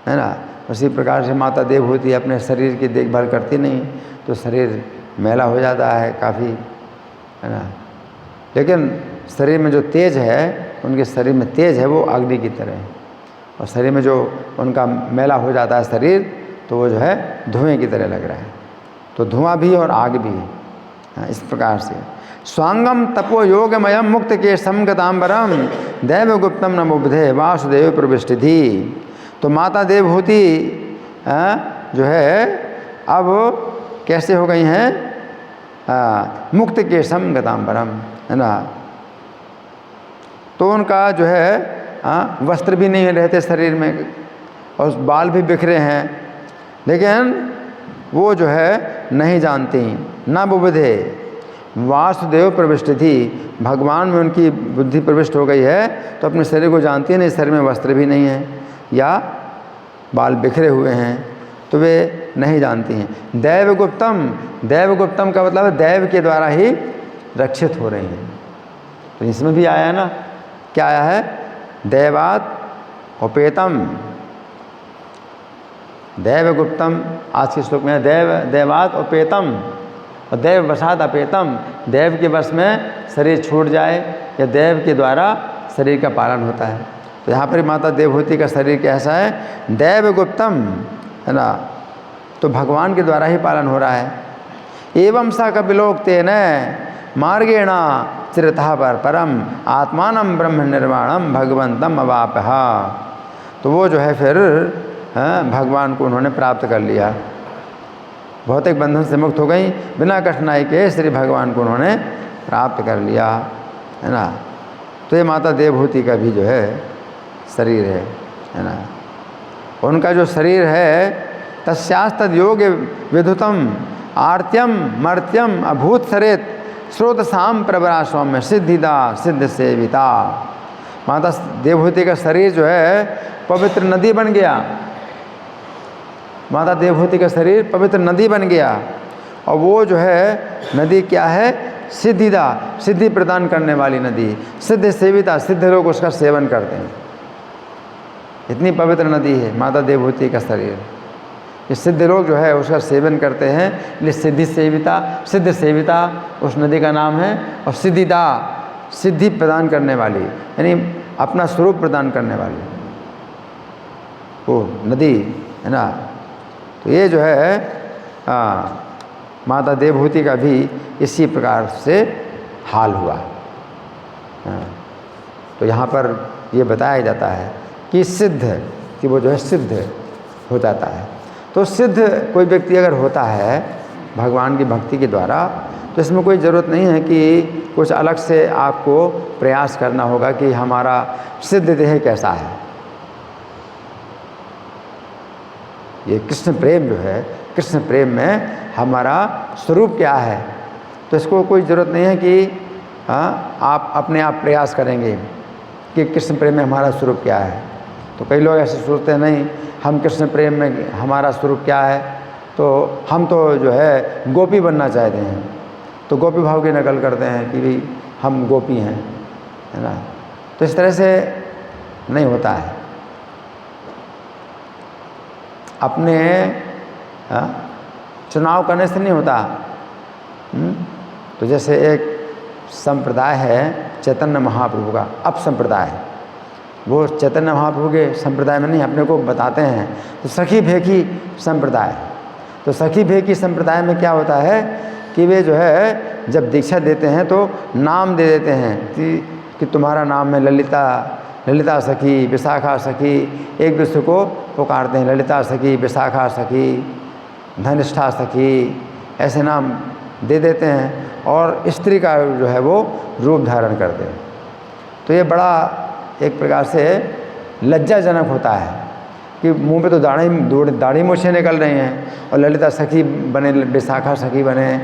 है ना। उसी प्रकार से माता देवहूति अपने शरीर की देखभाल करती नहीं, तो शरीर मैला हो जाता है काफ़ी, है ना। लेकिन शरीर में जो तेज है, उनके शरीर में तेज है वो अग्नि की तरह है। और शरीर में जो उनका मैला हो जाता है शरीर, तो वो जो है धुएं की तरह लग रहा है। तो धुआं भी और आग भी है, इस प्रकार से। स्वांगम तपो योगमयम मुक्त के समगतांबरम दैव गुप्तम न बुबधे वासुदेव प्रविष्टि। तो माता देवहूति जो है अब कैसे हो गई हैं? मुक्त के समगतांबरम, है ना। तो उनका जो है वस्त्र भी नहीं रहते शरीर में और बाल भी बिखरे हैं, लेकिन वो जो है नहीं जानती। ना बुबधे वासुदेव प्रविष्टि थी, भगवान में उनकी बुद्धि प्रविष्ट हो गई है तो अपने शरीर को जानती है नहीं, शरीर में वस्त्र भी नहीं है या बाल बिखरे हुए हैं तो वे नहीं जानती हैं। दैवगुप्तम का मतलब है दैव के द्वारा ही रक्षित हो रही हैं। तो इसमें भी आया है ना, क्या आया है? दैवात उपेतम, दैवगुप्तम। आज के श्लोक में दैवात उपेतम और दैव वशात अपेतम। दैव के वश में शरीर छूट जाए या दैव के द्वारा शरीर का पालन होता है। तो यहाँ पर माता देवहूति का शरीर कैसा है? दैवगुप्तम, है ना। तो भगवान के द्वारा ही पालन हो रहा है। एवं सा कपिलोक्तेन मार्गेणा चिरतः पर परम आत्मानं ब्रह्म निर्वाणम भगवंतम अवापह। तो वो जो है फिर भगवान को उन्होंने प्राप्त कर लिया, भौतिक बंधन से मुक्त हो गई, बिना कठिनाई के श्री भगवान को उन्होंने प्राप्त कर लिया, है ना। तो ये माता देवहूति का भी जो है शरीर है ना। उनका जो शरीर है तस्यास्तद योग विधुतम आर्त्यम मर्त्यम अभूत सरेत स्रोतसाम प्रबरा सौम्य सिद्धिदा सिद्ध सेविता। माता देवहूति का शरीर जो है पवित्र नदी बन गया। माता देवहूति का शरीर पवित्र नदी बन गया और वो जो है नदी क्या है? सिद्धिदा, सिद्धि प्रदान करने वाली नदी। सिद्ध सेविता, सिद्ध लोग उसका सेवन करते हैं। इतनी पवित्र नदी है माता देवहूति का शरीर। ये सिद्ध लोग जो है उसका सेवन करते हैं, इसलिए सिद्धि सेविता, सिद्ध सेविता उस नदी का नाम है। और सिद्धिदा, सिद्धि प्रदान करने वाली, यानी अपना स्वरूप प्रदान करने वाली वो नदी, है ना। तो ये जो है माता देवहूति का भी इसी प्रकार से हाल हुआ। तो यहाँ पर ये बताया जाता है कि सिद्ध, कि वो जो है सिद्ध हो जाता है। तो सिद्ध कोई व्यक्ति अगर होता है भगवान की भक्ति के द्वारा, तो इसमें कोई ज़रूरत नहीं है कि कुछ अलग से आपको प्रयास करना होगा कि हमारा सिद्ध देह कैसा है। ये कृष्ण प्रेम जो है, कृष्ण प्रेम में हमारा स्वरूप क्या है, तो इसको कोई ज़रूरत नहीं है कि आप अपने आप प्रयास करेंगे कि कृष्ण प्रेम में हमारा स्वरूप क्या है। तो कई लोग ऐसे सोचते हैं नहीं, हम कृष्ण प्रेम में हमारा स्वरूप क्या है, तो हम तो जो है गोपी बनना चाहते हैं, तो गोपी भाव की नकल करते हैं कि भाई हम गोपी हैं, है ना। तो इस तरह से नहीं होता है। अपने चुनाव करने से नहीं होता। तो जैसे एक संप्रदाय है चैतन्य महाप्रभु का, अप संप्रदाय, वो चैतन्य महाप्रभु के संप्रदाय में नहीं, अपने को बताते हैं। तो सखी भेकी संप्रदाय, तो सखी भेकी संप्रदाय में क्या होता है कि वे जो है जब दीक्षा देते हैं तो नाम दे देते हैं कि तुम्हारा नाम है ललिता, ललिता सखी, विशाखा सखी, एक दूसरे को पुकारते हैं, ललिता सखी, विशाखा सखी, धनिष्ठा सखी, ऐसे नाम दे देते हैं और स्त्री का जो है वो रूप धारण करते हैं। तो ये बड़ा एक प्रकार से लज्जाजनक होता है कि मुंह पे तो दाढ़ी मूछें निकल रही हैं और ललिता सखी बने, विशाखा सखी बने,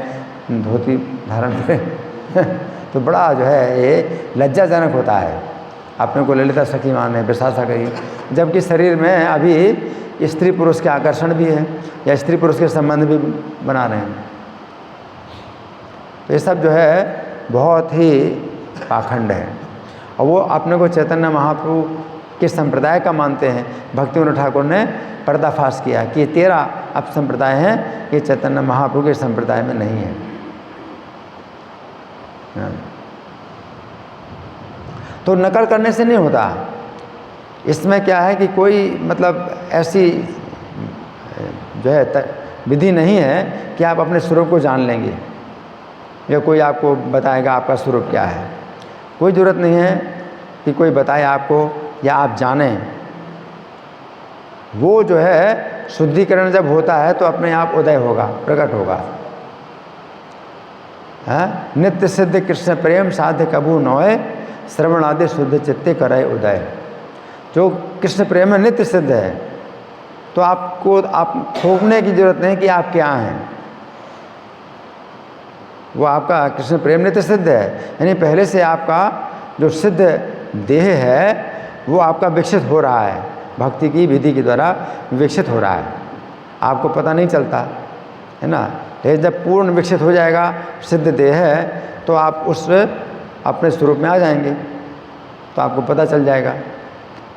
धोती धारण करें तो बड़ा जो है ये लज्जाजनक होता है। अपने को ललिता सखी माने, विशाखा सखी, जबकि शरीर में अभी स्त्री पुरुष के आकर्षण भी है या स्त्री पुरुष के संबंध भी बना रहे हैं। तो ये सब जो है बहुत ही पाखंड है और वो अपने को चैतन्य महाप्रभु के संप्रदाय का मानते हैं। भक्तिविनोद ठाकुर ने पर्दाफाश किया कि ये तेरा अब संप्रदाय है, ये चैतन्य महाप्रभु के संप्रदाय में नहीं है। तो नकल करने से नहीं होता। इसमें क्या है कि कोई मतलब ऐसी जो है विधि नहीं है कि आप अपने स्वरूप को जान लेंगे। या कोई आपको बताएगा आपका स्वरूप क्या है। कोई ज़रूरत नहीं है कि कोई बताए आपको या आप जानें। वो जो है शुद्धिकरण जब होता है तो अपने आप उदय होगा, प्रकट होगा। नित्य सिद्ध कृष्ण प्रेम साध्य कबू नोए, श्रवण आदि शुद्ध चित्ते करे उदय। जो कृष्ण प्रेम में नित्य सिद्ध है तो आपको आप थोपने की जरूरत नहीं कि आप क्या हैं। वो आपका कृष्ण प्रेम नित्य सिद्ध है, यानी पहले से आपका जो सिद्ध देह है वो आपका विकसित हो रहा है, भक्ति की विधि के द्वारा विकसित हो रहा है, आपको पता नहीं चलता है ना। लेकिन जब पूर्ण विकसित हो जाएगा सिद्ध देह है तो आप उस अपने स्वरूप में आ जाएंगे, तो आपको पता चल जाएगा।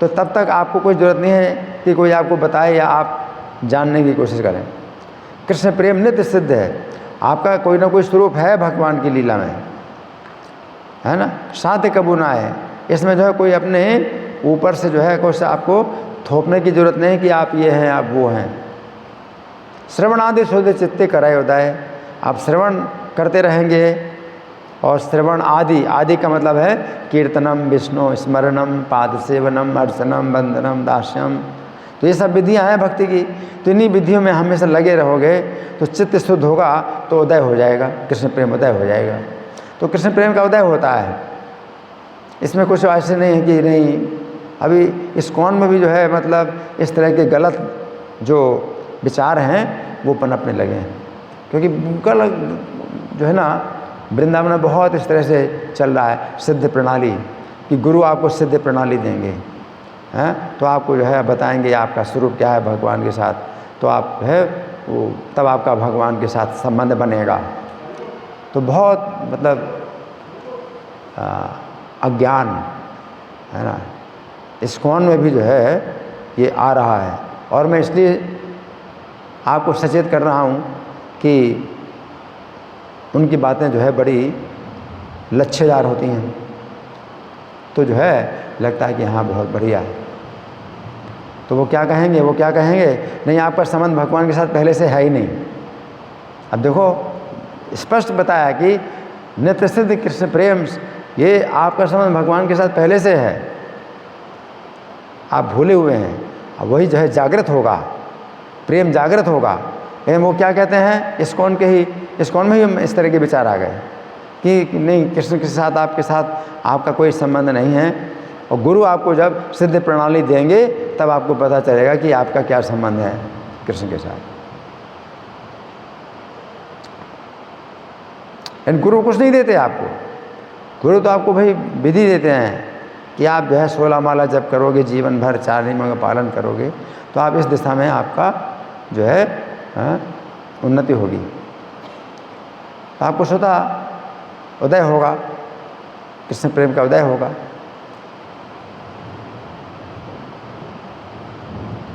तो तब तक आपको कोई ज़रूरत नहीं है कि कोई आपको बताए या आप जानने की कोशिश करें। कृष्ण प्रेम नित्य सिद्ध है, आपका कोई ना कोई स्वरूप है भगवान की लीला में, है ना। साध्य कबू ना है, इसमें जो है कोई अपने ऊपर से जो है कुछ आपको थोपने की जरूरत नहीं कि आप ये हैं आप वो हैं। श्रवण आदि शुद्ध चित्ते कराए उदय, आप श्रवण करते रहेंगे। और श्रवण आदि, आदि का मतलब है कीर्तनम, विष्णु स्मरणम, पाद सेवनम, अर्चनम, वंदनम, दास्यम, तो ये सब विधियां हैं भक्ति की। तो इन्हीं विधियों में हमेशा लगे रहोगे तो चित्त शुद्ध होगा तो उदय हो जाएगा, कृष्ण प्रेम उदय हो जाएगा। तो कृष्ण प्रेम का उदय होता है, इसमें कुछ ऐसे नहीं है कि नहीं। अभी इस्कॉन में भी जो है मतलब इस तरह के गलत जो विचार हैं वो पनपने लगे हैं, क्योंकि कल जो है ना वृंदावन में बहुत इस तरह से चल रहा है सिद्ध प्रणाली, कि गुरु आपको सिद्ध प्रणाली देंगे हैं, तो आपको जो है बताएंगे आपका स्वरूप क्या है भगवान के साथ, तो आप है वो तब आपका भगवान के साथ संबंध बनेगा। तो बहुत मतलब अज्ञान है ना इस्कॉन में भी जो है ये आ रहा है। और मैं इसलिए आपको सचेत कर रहा हूँ कि उनकी बातें जो है बड़ी लच्छेदार होती हैं, तो जो है लगता है कि हाँ बहुत बढ़िया है। तो वो क्या कहेंगे, वो क्या कहेंगे, नहीं आपका संबंध भगवान के साथ पहले से है ही नहीं। अब देखो स्पष्ट बताया कि नित्य सिद्ध कृष्ण प्रेम, ये आपका संबंध भगवान के साथ पहले से है, आप भूले हुए हैं। अब वही जो है जागृत होगा, प्रेम जागृत होगा। लेकिन वो क्या कहते हैं, इस्कॉन में ही इस तरह के विचार आ गए कि नहीं कृष्ण के साथ आपके साथ आपका कोई संबंध नहीं है, और गुरु आपको जब सिद्ध प्रणाली देंगे तब आपको पता चलेगा कि आपका क्या संबंध है कृष्ण के साथ। लेकिन गुरु कुछ नहीं देते आपको, गुरु तो आपको भाई विधि देते हैं कि आप जो है 16 माला जप करोगे, जीवन भर 4 नियमों का पालन करोगे तो आप इस दिशा में आपका जो है उन्नति होगी, तो आपको स्वतः उदय होगा, कृष्ण प्रेम का उदय होगा।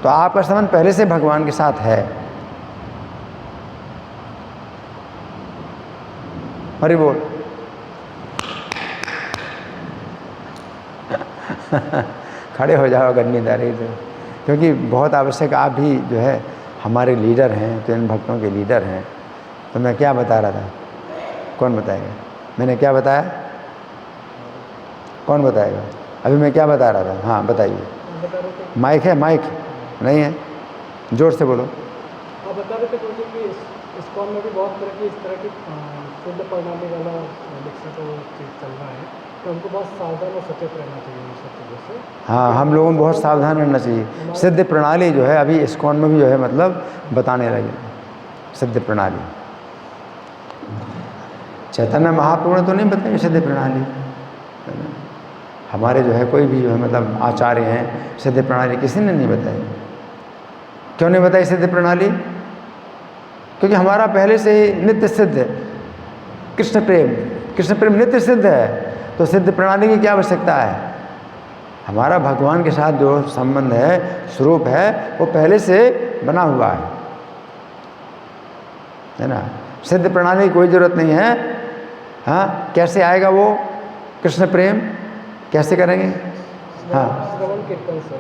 तो आपका संबंध पहले से भगवान के साथ है। हरि बोल। खड़े हो जाओ गन्नीदारी से, क्योंकि बहुत आवश्यक, आप भी जो है हमारे लीडर हैं, तो इन भक्तों के लीडर हैं। तो मैं क्या बता रहा था, कौन बताएगा, मैंने क्या बताया, कौन बताएगा, अभी मैं क्या बता रहा था, हाँ बताइए। माइक है, माइक नहीं है, जोर से बोलो। आप बता रहे थे कि इस्कॉन में भी बहुत तरह की इस तरह की शुद्ध प्रणाली वाला विकसित चल रहा है, तो हमको बहुत सावधान और सचेत रहना चाहिए इन सब चीज़ों से। हाँ, हम लोगों को बहुत सावधान रहना चाहिए। सिद्ध प्रणाली जो है अभी इस्कॉन में भी जो है मतलब बताने लगे सिद्ध प्रणाली। चैतन्य महाप्रभु ने तो नहीं बताई सिद्ध प्रणाली, हमारे जो है कोई भी जो है मतलब आचार्य हैं, सिद्ध प्रणाली किसी ने नहीं बताई। क्यों नहीं बताई सिद्ध प्रणाली? क्योंकि हमारा पहले से ही नित्य सिद्ध कृष्ण प्रेम नित्य सिद्ध है, तो सिद्ध प्रणाली की क्या आवश्यकता है। हमारा भगवान के साथ जो संबंध है, स्वरूप है, वो पहले से बना हुआ है ना। सिद्ध प्रणाली की कोई ज़रूरत नहीं है। हाँ, कैसे आएगा वो कृष्ण प्रेम, कैसे करेंगे? हाँ,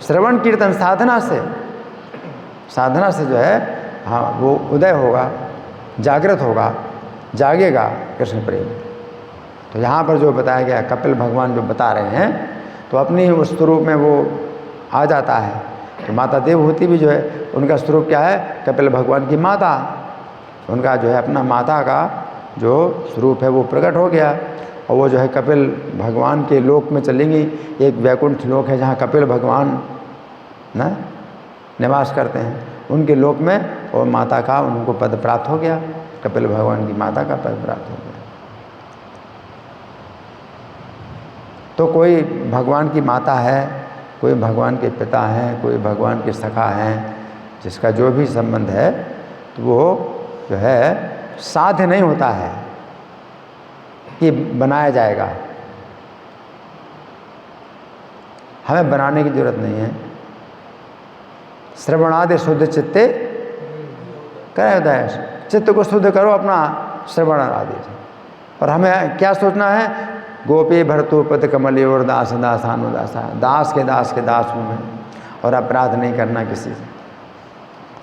श्रवण कीर्तन साधना से जो है हाँ वो उदय होगा, जागृत होगा, जागेगा कृष्ण प्रेम। तो यहाँ पर जो बताया गया कपिल भगवान जो बता रहे हैं, तो अपनी उस स्वरूप में वो आ जाता है। तो माता देवहूति भी जो है उनका स्वरूप क्या है, कपिल भगवान की माता, उनका जो है अपना माता का जो स्वरूप है वो प्रकट हो गया। और वो जो है कपिल भगवान के लोक में चलेंगी। एक वैकुंठ लोक है जहाँ कपिल भगवान ना निवास करते हैं, उनके लोक में और माता का उनको पद प्राप्त हो गया, कपिल भगवान की माता का पद प्राप्त हो गया। तो कोई भगवान की माता है, कोई भगवान के पिता हैं, कोई भगवान के सखा हैं, जिसका जो भी संबंध है तो वो जो है साध्य नहीं होता है कि बनाया जाएगा। हमें बनाने की जरूरत नहीं है। श्रवणादि शुद्ध चित्ते क्या होता है, चित्त को शुद्ध करो अपना श्रवण आदि से। और हमें क्या सोचना है, गोपी भरतु पद कमली और दास दासानुदासा, दास के दास हूँ मैं, और अपराध नहीं करना किसी से।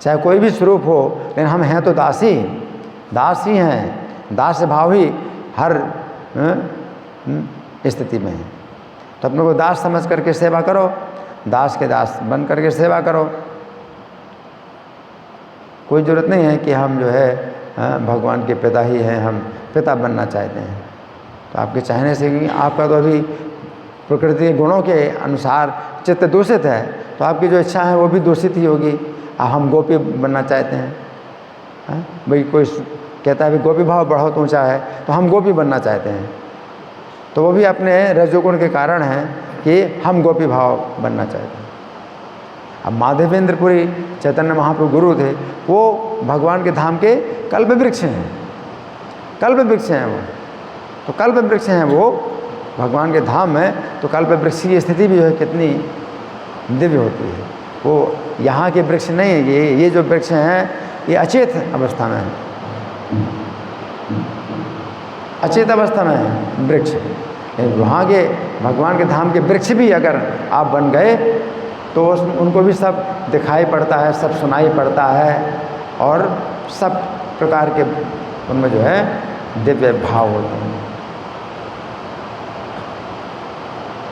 चाहे कोई भी स्वरूप हो, लेकिन हम हैं तो दास ही हैं, दास भाव ही हर स्थिति में है। तो अपने को दास समझ करके सेवा करो, दास के दास बन करके सेवा करो। कोई ज़रूरत नहीं है कि हम जो है भगवान के पिता ही हैं, हम पिता बनना चाहते हैं। तो आपके चाहने से कि आपका तो अभी प्रकृति के गुणों के अनुसार चित्त दूषित है, तो आपकी जो इच्छा है वो भी दूषित ही होगी। हम गोपी बनना चाहते हैं, भाई कोई कहता है भी गोपी भाव बहुत ऊंचा है, तो हम गोपी बनना चाहते हैं, तो वो भी अपने रजोगुण के कारण है कि हम गोपी भाव बनना चाहते हैं। अब माधवेंद्रपुरी चैतन्य महाप्रभु गुरु थे, वो भगवान के धाम के कल्प वृक्ष हैं, कल्प वृक्ष हैं वो। तो कल्प वृक्ष हैं वो भगवान के धाम में, तो कल्प वृक्ष की स्थिति भी जो है कितनी दिव्य होती है। वो यहाँ के वृक्ष नहीं है, ये जो वृक्ष हैं ये अचेत अवस्था में है, अचेत अवस्था में है वृक्ष। वहाँ के भगवान के धाम के वृक्ष भी अगर आप बन गए तो उनको भी सब दिखाई पड़ता है, सब सुनाई पड़ता है, और सब प्रकार के उनमें जो है दिव्य भाव होते हैं।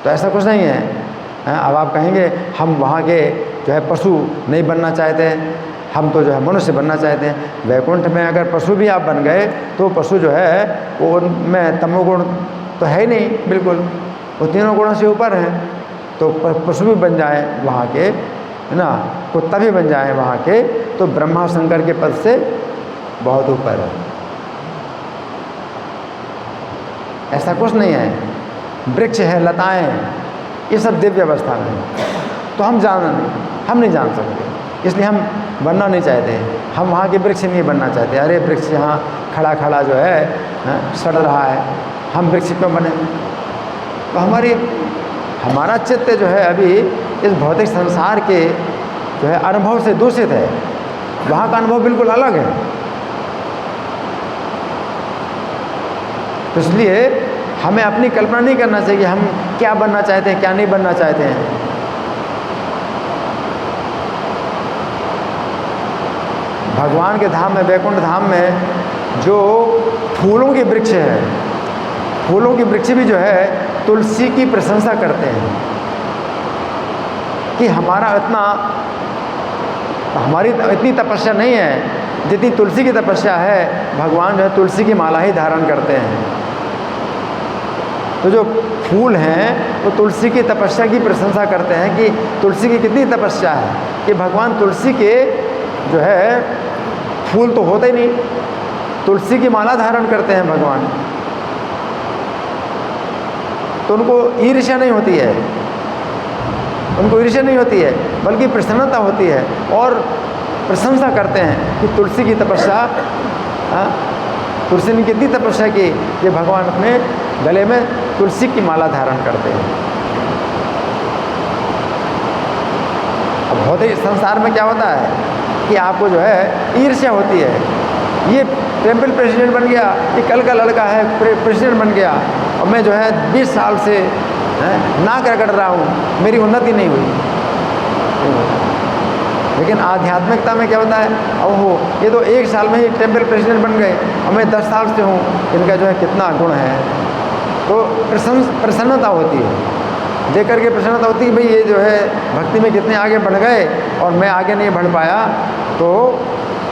तो ऐसा कुछ नहीं है। अब आप कहेंगे हम वहाँ के जो है पशु नहीं बनना चाहते, हम तो जो है मनुष्य बनना चाहते हैं। वैकुंठ में अगर पशु भी आप बन गए तो पशु जो है वो उनमें तमोगुण तो है ही नहीं, बिल्कुल वो तीनों गुणों से ऊपर हैं। तो पशु भी बन जाए वहाँ के, है ना, कुत्ता भी बन जाए वहाँ के, तो ब्रह्मा शंकर के पद से बहुत ऊपर है। ऐसा कुछ नहीं है। वृक्ष है, लताएं, ये सब दिव्य अवस्था में है। तो हम नहीं जान सकते, इसलिए हम बनना नहीं चाहते। हम वहाँ के वृक्ष नहीं बनना चाहते। अरे वृक्ष यहाँ खड़ा खड़ा जो है सड़ रहा है, हम वृक्ष क्यों बने। तो हमारा चित्त जो है अभी इस भौतिक संसार के जो है अनुभव से दूषित है। वहाँ का अनुभव बिल्कुल अलग है। तो इसलिए हमें अपनी कल्पना नहीं करना चाहिए कि हम क्या बनना चाहते हैं, क्या नहीं बनना चाहते हैं। भगवान के धाम में, वैकुंठ धाम में जो फूलों के वृक्ष है, फूलों के वृक्ष भी जो है तुलसी की प्रशंसा करते हैं कि हमारी इतनी तपस्या नहीं है जितनी तुलसी की तपस्या है। भगवान जो है तुलसी की माला ही धारण करते हैं। तो जो फूल हैं वो तुलसी की तपस्या की प्रशंसा करते हैं कि तुलसी की कितनी तपस्या है, कि भगवान तुलसी के जो है फूल तो होते ही नहीं, तुलसी की माला धारण करते हैं भगवान। तो उनको ईर्ष्या नहीं होती है, उनको ईर्ष्या नहीं होती है, बल्कि प्रसन्नता होती है, और प्रशंसा करते हैं कि तुलसी की तपस्या, तुलसी ने कितनी तपस्या की कि भगवान अपने गले में तुलसी की माला धारण करते हैं। अब भौतिक संसार में क्या होता है कि आपको जो है ईर्ष्या होती है। ये टेम्पल प्रेसिडेंट बन गया, ये कल का लड़का है प्रेसिडेंट बन गया, और मैं जो है 20 साल से नाक रगड़ रहा हूँ, मेरी उन्नति नहीं हुई। लेकिन आध्यात्मिकता में क्या होता है, ओहो ये तो 1 साल में ही टेम्पल प्रेसिडेंट बन गए और मैं 10 साल से हूँ, इनका जो है कितना गुण है। तो प्रसन्नता होती है, देख करके प्रसन्नता होती है कि भाई ये जो है भक्ति में कितने आगे बढ़ गए और मैं आगे नहीं बढ़ पाया। तो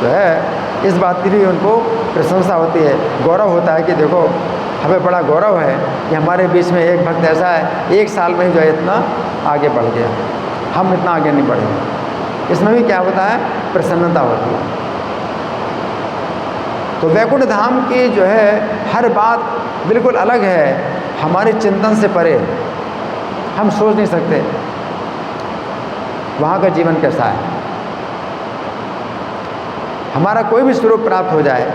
जो है इस बात की भी उनको प्रशंसा होती है, गौरव होता है कि देखो हमें बड़ा गौरव है कि हमारे बीच में एक भक्त ऐसा है 1 साल में ही जो है इतना आगे बढ़ गया, हम इतना आगे नहीं बढ़े। इसमें भी क्या होता है, प्रसन्नता होती है। तो वैकुंठ धाम की जो है हर बात बिल्कुल अलग है, हमारे चिंतन से परे, हम सोच नहीं सकते वहाँ का जीवन कैसा है। हमारा कोई भी स्वरूप प्राप्त हो जाए,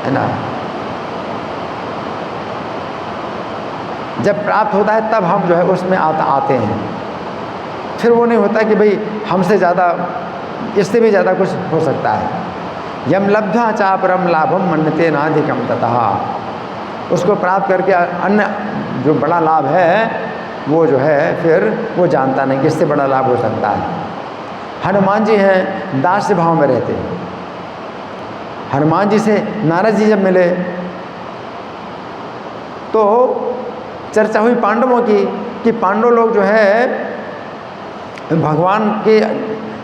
है ना, जब प्राप्त होता है तब हम जो है उसमें आते हैं। फिर वो नहीं होता कि भाई हमसे ज़्यादा, इससे भी ज़्यादा कुछ हो सकता है। यम लब्ध्वा चा परम लाभम मन्यते नाधिकम ततः, उसको प्राप्त करके अन्य जो बड़ा लाभ है वो जो है फिर वो जानता नहीं कि इससे बड़ा लाभ हो सकता है। हनुमान जी हैं, दास्य भाव में रहते हैं। हनुमान जी से नारद जी जब मिले तो चर्चा हुई पांडवों की कि पांडव लोग जो है भगवान के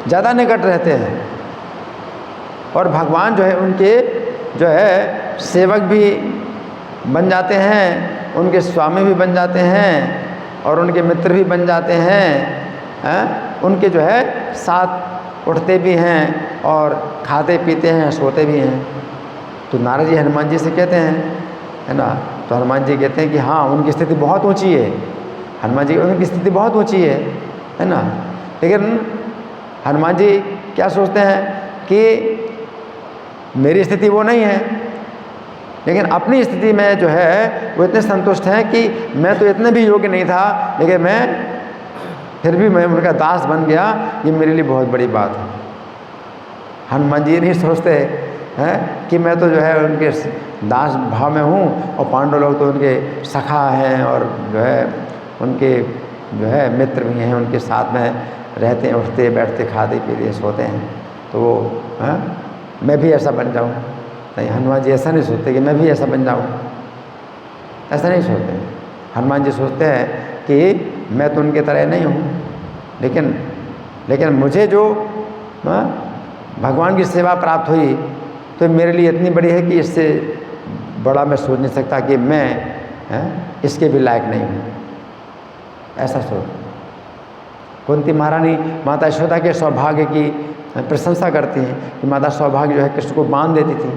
ज़्यादा निकट रहते हैं और भगवान जो है उनके जो है सेवक भी बन जाते हैं, उनके स्वामी भी बन जाते हैं और उनके मित्र भी बन जाते हैं, उनके जो है साथ उठते भी हैं और खाते पीते हैं, सोते भी हैं। तो नारद जी हनुमान जी से कहते हैं, है ना, तो हनुमान जी कहते हैं कि हाँ उनकी स्थिति बहुत ऊंची है। हनुमान जी उनकी स्थिति बहुत ऊंची है ना। लेकिन हनुमान जी क्या सोचते हैं कि मेरी स्थिति वो नहीं है, लेकिन अपनी स्थिति में जो है वो इतने संतुष्ट हैं कि मैं तो इतने भी योग्य नहीं था, लेकिन मैं फिर भी मैं उनका दास बन गया, ये मेरे लिए बहुत बड़ी बात है। हनुमान जी नहीं सोचते हैं कि मैं तो जो है उनके दास भाव में हूँ और पांडव लोग तो उनके सखा हैं और जो है उनके जो है मित्र भी हैं, उनके साथ में रहते हैं, उठते बैठते खाते पीते सोते हैं। तो वो मैं भी ऐसा बन जाऊँ। नहीं, हनुमान जी ऐसा नहीं सोचते कि मैं भी ऐसा बन जाऊँ, ऐसा नहीं सोचते। हनुमान जी सोचते हैं कि मैं तो उनके तरह नहीं हूँ, लेकिन मुझे जो भगवान की सेवा प्राप्त हुई तो मेरे लिए इतनी बड़ी है कि इससे बड़ा मैं सोच नहीं सकता कि मैं इसके भी लायक नहीं हूँ, ऐसा सोच। कुंती महारानी माता यशोदा के सौभाग्य की प्रशंसा करती हैं कि माता सौभाग्य जो है कृष्ण को बांध देती थी।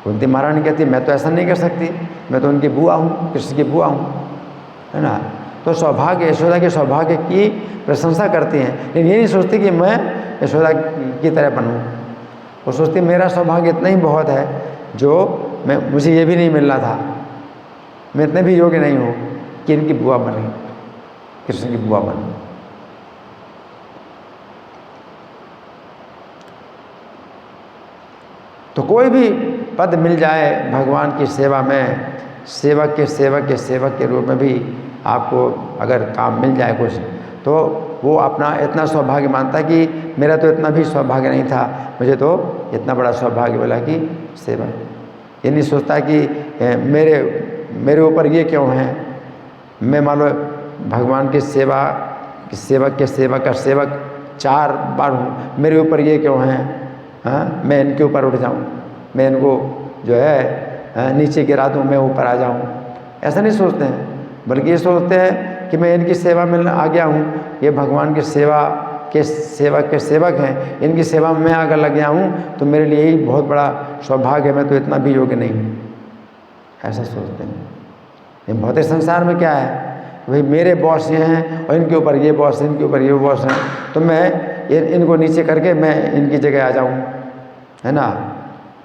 कुंती महारानी कहती मैं तो ऐसा नहीं कर सकती, मैं तो उनकी बुआ हूँ, कृष्ण की बुआ हूँ, है ना। तो सौभाग्य, यशोदा के सौभाग्य की प्रशंसा करती हैं, लेकिन ये नहीं सोचती कि मैं यशोदा की तरह बनूँ। वो सोचती मेरा सौभाग्य इतना ही बहुत है जो मुझे ये भी नहीं मिलना था, मैं इतने भी योग्य नहीं हूँ कि इनकी बुआ बनी, कृष्ण की बुआ बनी। तो कोई भी पद मिल जाए भगवान की सेवा में, सेवक के रूप में भी आपको अगर काम मिल जाए कुछ, तो वो अपना इतना सौभाग्य मानता है कि मेरा तो इतना भी सौभाग्य नहीं था, मुझे तो इतना बड़ा सौभाग्य मिला कि सेवा। ये नहीं सोचता कि मेरे ऊपर ये क्यों है, मैं मान लो भगवान की सेवक के सेवक 4 बार हूँ, मेरे ऊपर ये क्यों है, मैं इनके ऊपर उठ जाऊँ, मैं इनको जो है नीचे गिरा दूँ, मैं ऊपर आ जाऊँ। ऐसा नहीं सोचते हैं, बल्कि ये सोचते हैं कि मैं इनकी सेवा में आ गया हूँ, ये भगवान की सेवा के सेवक हैं, इनकी सेवा में मैं अगर लग गया हूँ तो मेरे लिए ही बहुत बड़ा सौभाग्य है, मैं तो इतना भी योग्य नहीं हूँ, ऐसा सोचते हैं। ये भौतिक संसार में क्या है, भाई मेरे बॉस ये हैं और इनके ऊपर ये बॉस है, इनके ऊपर ये बॉस हैं, तो मैं इनको नीचे करके मैं इनकी जगह आ जाऊँ, है ना।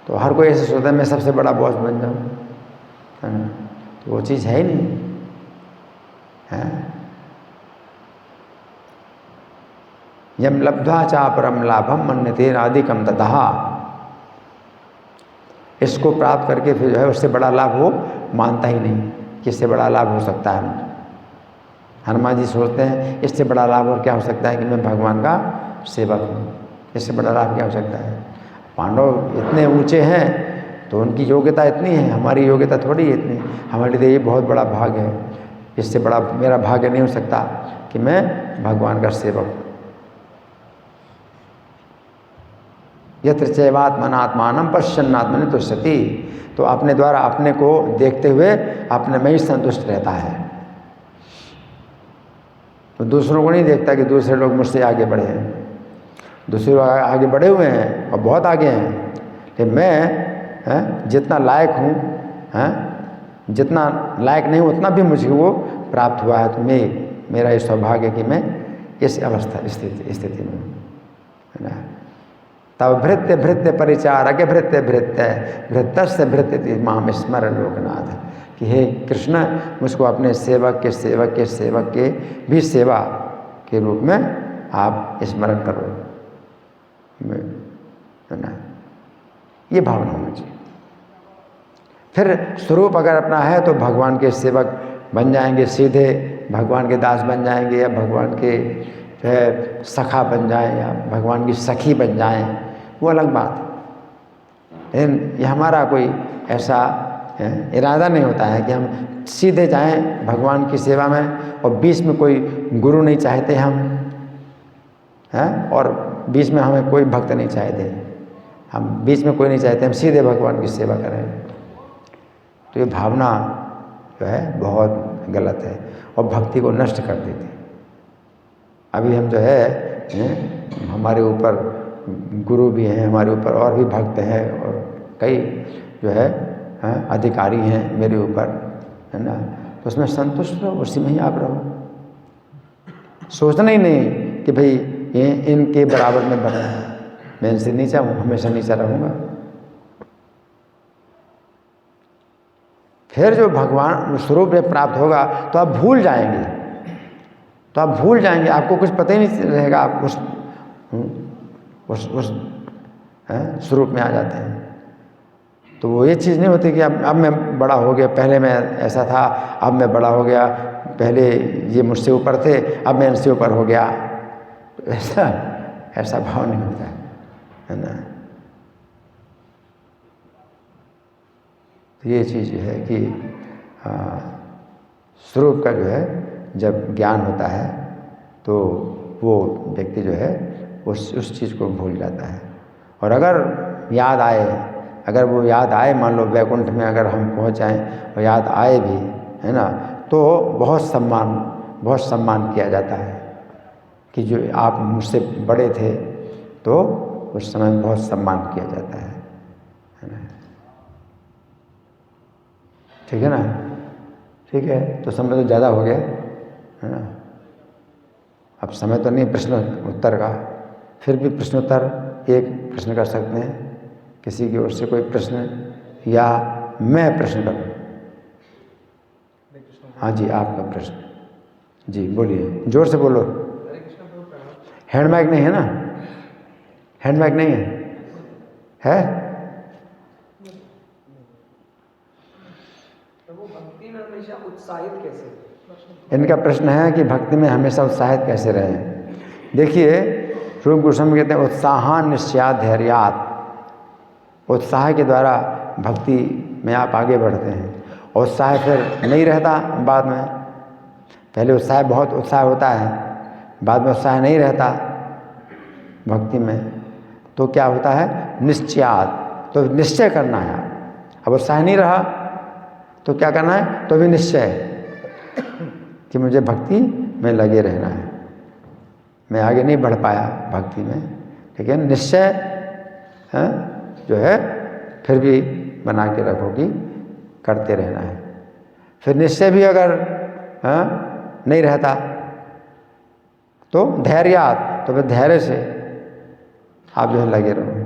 तो हर कोई ऐसे सोचता है मैं सबसे बड़ा बॉस बन जाऊँ, है ना। तो वो चीज़ है ही नहीं, है। यम लब्ध्वा चा परम लाभम मन्यते नाधिकम ततः, इसको प्राप्त करके फिर जो है उससे बड़ा लाभ वो मानता ही नहीं कि इससे बड़ा लाभ हो सकता है। हनुमान जी सोचते हैं इससे बड़ा लाभ और क्या हो सकता है कि मैं भगवान का सेवक हूँ। इससे बड़ा लाभ क्या हो सकता है? पांडव इतने ऊंचे हैं तो उनकी योग्यता इतनी है, हमारी योग्यता थोड़ी है इतनी। हमारे लिए ये बहुत बड़ा भाग है। इससे बड़ा मेरा भाग्य नहीं हो सकता कि मैं भगवान का सेवक। यत्र चैवात्मनात्मानं पश्यन्नात्मनि तुष्यति, तो अपने द्वारा अपने को देखते हुए अपने में ही संतुष्ट रहता है। तो दूसरों को नहीं देखता कि दूसरे लोग मुझसे आगे बढ़े हैं। दूसरे लोग आगे बढ़े हुए हैं और बहुत आगे हैं, लेकिन मैं जितना लायक हूँ, जितना लायक नहीं उतना भी मुझे वो प्राप्त हुआ है। तो मेरा ये सौभाग्य कि मैं इस अवस्था स्थिति में हूँ, है ना। तब भृत्य भृत्य परिचारक भृत्य भृत्य भृत्य भृत्य माम स्मरण लोकनाथ, कि हे कृष्ण मुझको अपने सेवक के सेवक के सेवक के भी सेवा के रूप में आप स्मरण करो, है ना। ये भावना होनी चाहिए। फिर स्वरूप अगर अपना है तो भगवान के सेवक बन जाएंगे, सीधे भगवान के दास बन जाएंगे, या भगवान के जो है सखा बन जाएं, या भगवान की सखी बन जाएं, वो अलग बात है। लेकिन ये हमारा कोई ऐसा इरादा नहीं होता है कि हम सीधे जाएं भगवान की सेवा में, और बीच में कोई गुरु नहीं चाहते हम, हैं, और बीच में हमें कोई भक्त नहीं चाहते, हम बीच में कोई नहीं चाहते, हम सीधे भगवान की सेवा करें। तो ये भावना जो है बहुत गलत है और भक्ति को नष्ट कर देती है। अभी हम जो है हमारे ऊपर गुरु भी हैं, हमारे ऊपर और भी भक्त हैं, और कई जो है अधिकारी हैं मेरे ऊपर, है ना। तो उसमें संतुष्ट रहो, उसी में ही आप रहो। सोचना ही नहीं कि भाई ये इनके बराबर में बना है, मैं इनसे नीचा हूँ, हमेशा नीचा रहूँगा। फिर जो भगवान स्वरूप में प्राप्त होगा तो आप भूल जाएंगे, आपको कुछ पता ही नहीं रहेगा, आप उस स्वरूप में आ जाते हैं। तो वो ये चीज़ नहीं होती कि अब मैं बड़ा हो गया, पहले मैं ऐसा था, अब मैं बड़ा हो गया, पहले ये मुझसे ऊपर थे, अब मैं इनसे ऊपर हो गया। तो ऐसा भाव नहीं होता है ना। तो ये चीज़ है कि स्वरूप का जो है जब ज्ञान होता है तो वो व्यक्ति जो है उस चीज़ को भूल जाता है। और अगर याद आए, अगर वो याद आए, मान लो वैकुंठ में अगर हम पहुंच जाएं और याद आए भी, है ना, तो बहुत सम्मान किया जाता है कि जो आप मुझसे बड़े थे, तो उस समय बहुत सम्मान किया जाता है ना। ठीक है ना, ठीक है। तो समय तो ज़्यादा हो गया, है ना। अब समय तो नहीं प्रश्न उत्तर का, फिर भी प्रश्नोत्तर एक प्रश्न कर सकते हैं, किसी की ओर से कोई प्रश्न, या मैं प्रश्न करूं। हाँ जी, आपका प्रश्न जी, बोलिए, जोर से बोलो। हैंड माइक नहीं है ना, हैंड माइक नहीं है? भक्ति में हमेशा उत्साहित कैसे? इनका प्रश्न है कि भक्ति में हमेशा उत्साहित कैसे रहें। देखिए, रूप गोस्वामी कहते हैं उत्साहान निश्चयात धैर्यात, उत्साह के द्वारा भक्ति में आप आगे बढ़ते हैं। और उत्साह फिर नहीं रहता बाद में, पहले उत्साह, बहुत उत्साह होता है, बाद में उत्साह नहीं रहता भक्ति में, तो क्या होता है, निश्चयात, तो निश्चय करना है। अब उत्साह नहीं रहा तो क्या करना है, तो भी निश्चय कि मुझे भक्ति में लगे रहना है। मैं आगे नहीं बढ़ पाया भक्ति में, लेकिन निश्चय जो है फिर भी बना के रखो कि करते रहना है। फिर निश्चय भी अगर नहीं रहता तो धैर्यात, तो फिर धैर्य से आप जो है लगे रहो।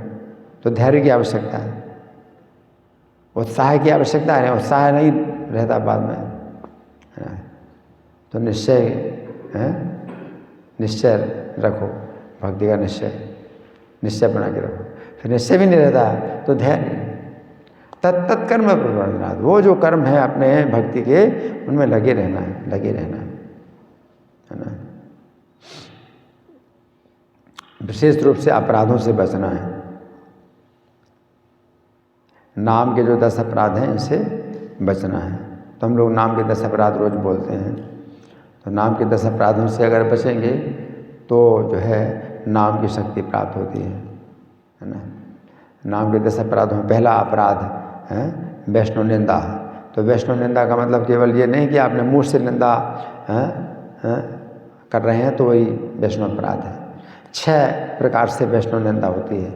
तो धैर्य की आवश्यकता है, उत्साह की आवश्यकता है, उत्साह नहीं रहता बाद में। तो निश्चय रखो, भक्ति का निश्चय बना के रखो। फिर निश्चय भी नहीं रहता तो धैर्य, तत्कर्म प्रवर्तनात्, वो जो कर्म है अपने भक्ति के, उनमें लगे रहना है ना। विशेष रूप से अपराधों से बचना है। नाम के जो 10 अपराध हैं इनसे बचना है। तो हम लोग नाम के 10 अपराध रोज़ बोलते हैं। तो नाम के 10 अपराधों से अगर बचेंगे तो जो है नाम की शक्ति प्राप्त होती है ना। नाम के 10 अपराधों में पहला अपराध है वैष्णव निंदा। तो वैष्णव निंदा का मतलब केवल ये नहीं कि आपने मुँह से निंदा कर रहे हैं तो वही वैष्णव अपराध है। 6 प्रकार से वैष्णव निंदा होती है।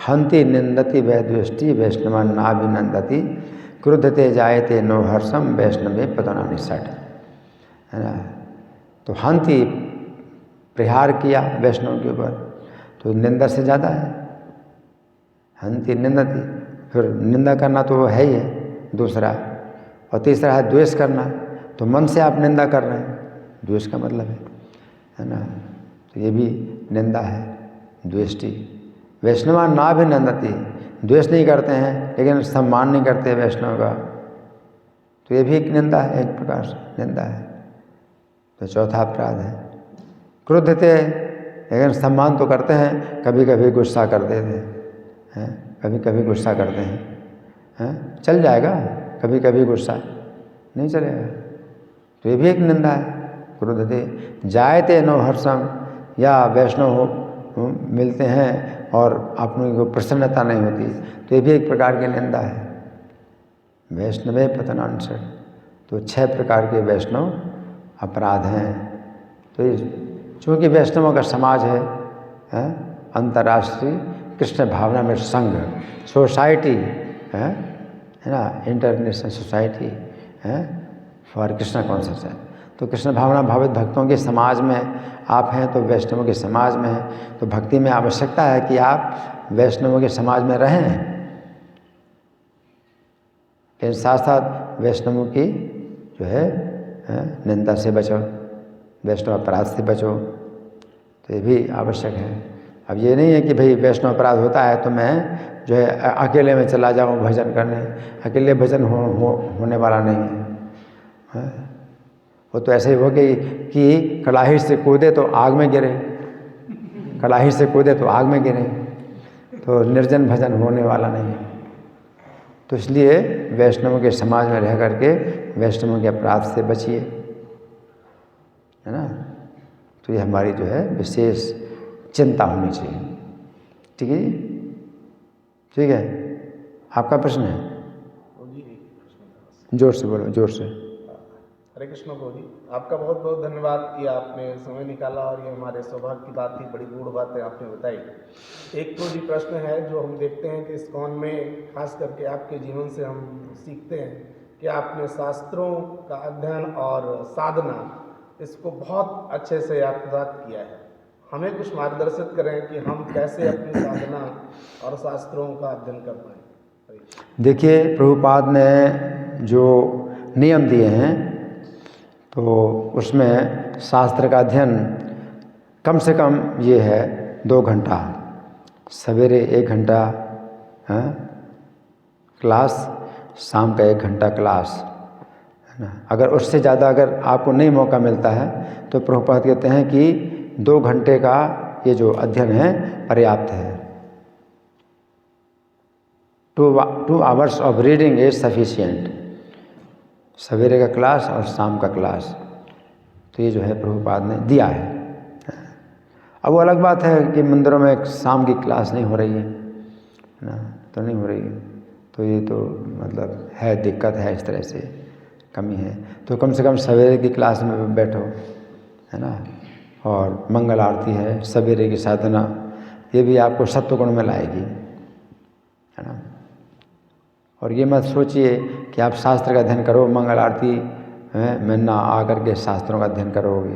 हंति निंदति वैद्वेष्टि वैष्णव नाभिनंदति क्रुद्धते जायते नो हर्षम वैष्णवे पतनानि षट्, है ना। तो हंति प्रहार किया वैष्णव के ऊपर, तो निंदा से ज़्यादा है। हंति निंदति, फिर निंदा करना तो वो है ही है दूसरा। और तीसरा है द्वेष करना, तो मन से आप निंदा कर रहे हैं, द्वेष का मतलब है ना। तो ये भी निंदा है, द्वेष्टि। वैष्णवा ना भी नंदती, द्वेष नहीं करते हैं लेकिन सम्मान नहीं करते वैष्णव का, तो ये भी एक निंदा है, एक प्रकार से निंदा है। तो चौथा अपराध है क्रोध थे, लेकिन सम्मान तो करते हैं, कभी कभी गुस्सा कर देते हैं, कभी कभी गुस्सा करते हैं, चल जाएगा, कभी कभी गुस्सा नहीं चलेगा, तो ये भी एक निंदा है। क्रोध थे जायते नो हर्षम, या वैष्णव हो मिलते हैं और अपने को प्रसन्नता नहीं होती, तो ये भी एक प्रकार की निंदा है। वैष्णवे पतनानि षट्, तो 6 प्रकार के वैष्णव अपराध हैं। तो चूँकि वैष्णवों का समाज है अंतर्राष्ट्रीय कृष्ण भावना में संघ सोसाइटी है ना, इंटरनेशनल सोसाइटी है फॉर कृष्ण कॉन्शियसनेस। तो कृष्ण भावना भावित भक्तों के समाज में आप हैं, तो वैष्णवों के समाज में हैं, तो भक्ति में आवश्यकता है कि आप वैष्णवों के समाज में रहें, लेकिन साथ साथ वैष्णवों की जो है निंदा से बचो, वैष्णव अपराध से बचो, तो ये भी आवश्यक है। अब ये नहीं है कि भाई वैष्णव अपराध होता है तो मैं जो है अकेले में चला जाऊँ भजन करने, अकेले भजन होने वाला नहीं है। वो तो ऐसे ही हो गई कि कड़ाही से कूदे तो आग में गिरे, कड़ाही से कूदे तो आग में गिरे, तो निर्जन भजन होने वाला नहीं है। तो इसलिए वैष्णवों के समाज में रह करके वैष्णवों के अपराध से बचिए, है ना। तो ये हमारी जो है विशेष चिंता होनी चाहिए। ठीक है जी, ठीक है। आपका प्रश्न है? जोर से बोलो, जोर से। हरे कृष्ण प्रभु जी, आपका बहुत बहुत धन्यवाद कि आपने समय निकाला और ये हमारे सौभाग्य की बात थी, बड़ी गूढ़ बातें आपने बताई। एक तो जी प्रश्न है जो हम देखते हैं कि इस्कॉन में खास करके आपके जीवन से हम सीखते हैं कि आपने शास्त्रों का अध्ययन और साधना इसको बहुत अच्छे से याद किया है। हमें कुछ मार्गदर्शित करें कि हम कैसे अपनी साधना और शास्त्रों का अध्ययन कर पाएँ। देखिए, प्रभुपाद ने जो नियम दिए हैं तो उसमें शास्त्र का अध्ययन कम से कम ये है 2 घंटा, सवेरे 1 घंटा क्लास, शाम का 1 घंटा क्लास, है ना। अगर उससे ज़्यादा अगर आपको नहीं मौका मिलता है तो प्रभुपाद कहते हैं कि 2 घंटे का ये जो अध्ययन है पर्याप्त है। 2 hours of reading is sufficient, सवेरे का क्लास और शाम का क्लास, तो ये जो है प्रभुपाद ने दिया है। अब वो अलग बात है कि मंदिरों में शाम की क्लास नहीं हो रही है ना, तो नहीं हो रही है, तो ये तो मतलब है, दिक्कत है, इस तरह से कमी है। तो कम से कम सवेरे की क्लास में बैठो, है ना। और मंगल आरती है, सवेरे की साधना, ये भी आपको सत्वगुण में लाएगी, है ना। और ये मत सोचिए कि आप शास्त्र का अध्ययन करो, मंगल आरती में ना आकर के शास्त्रों का अध्ययन करोगे,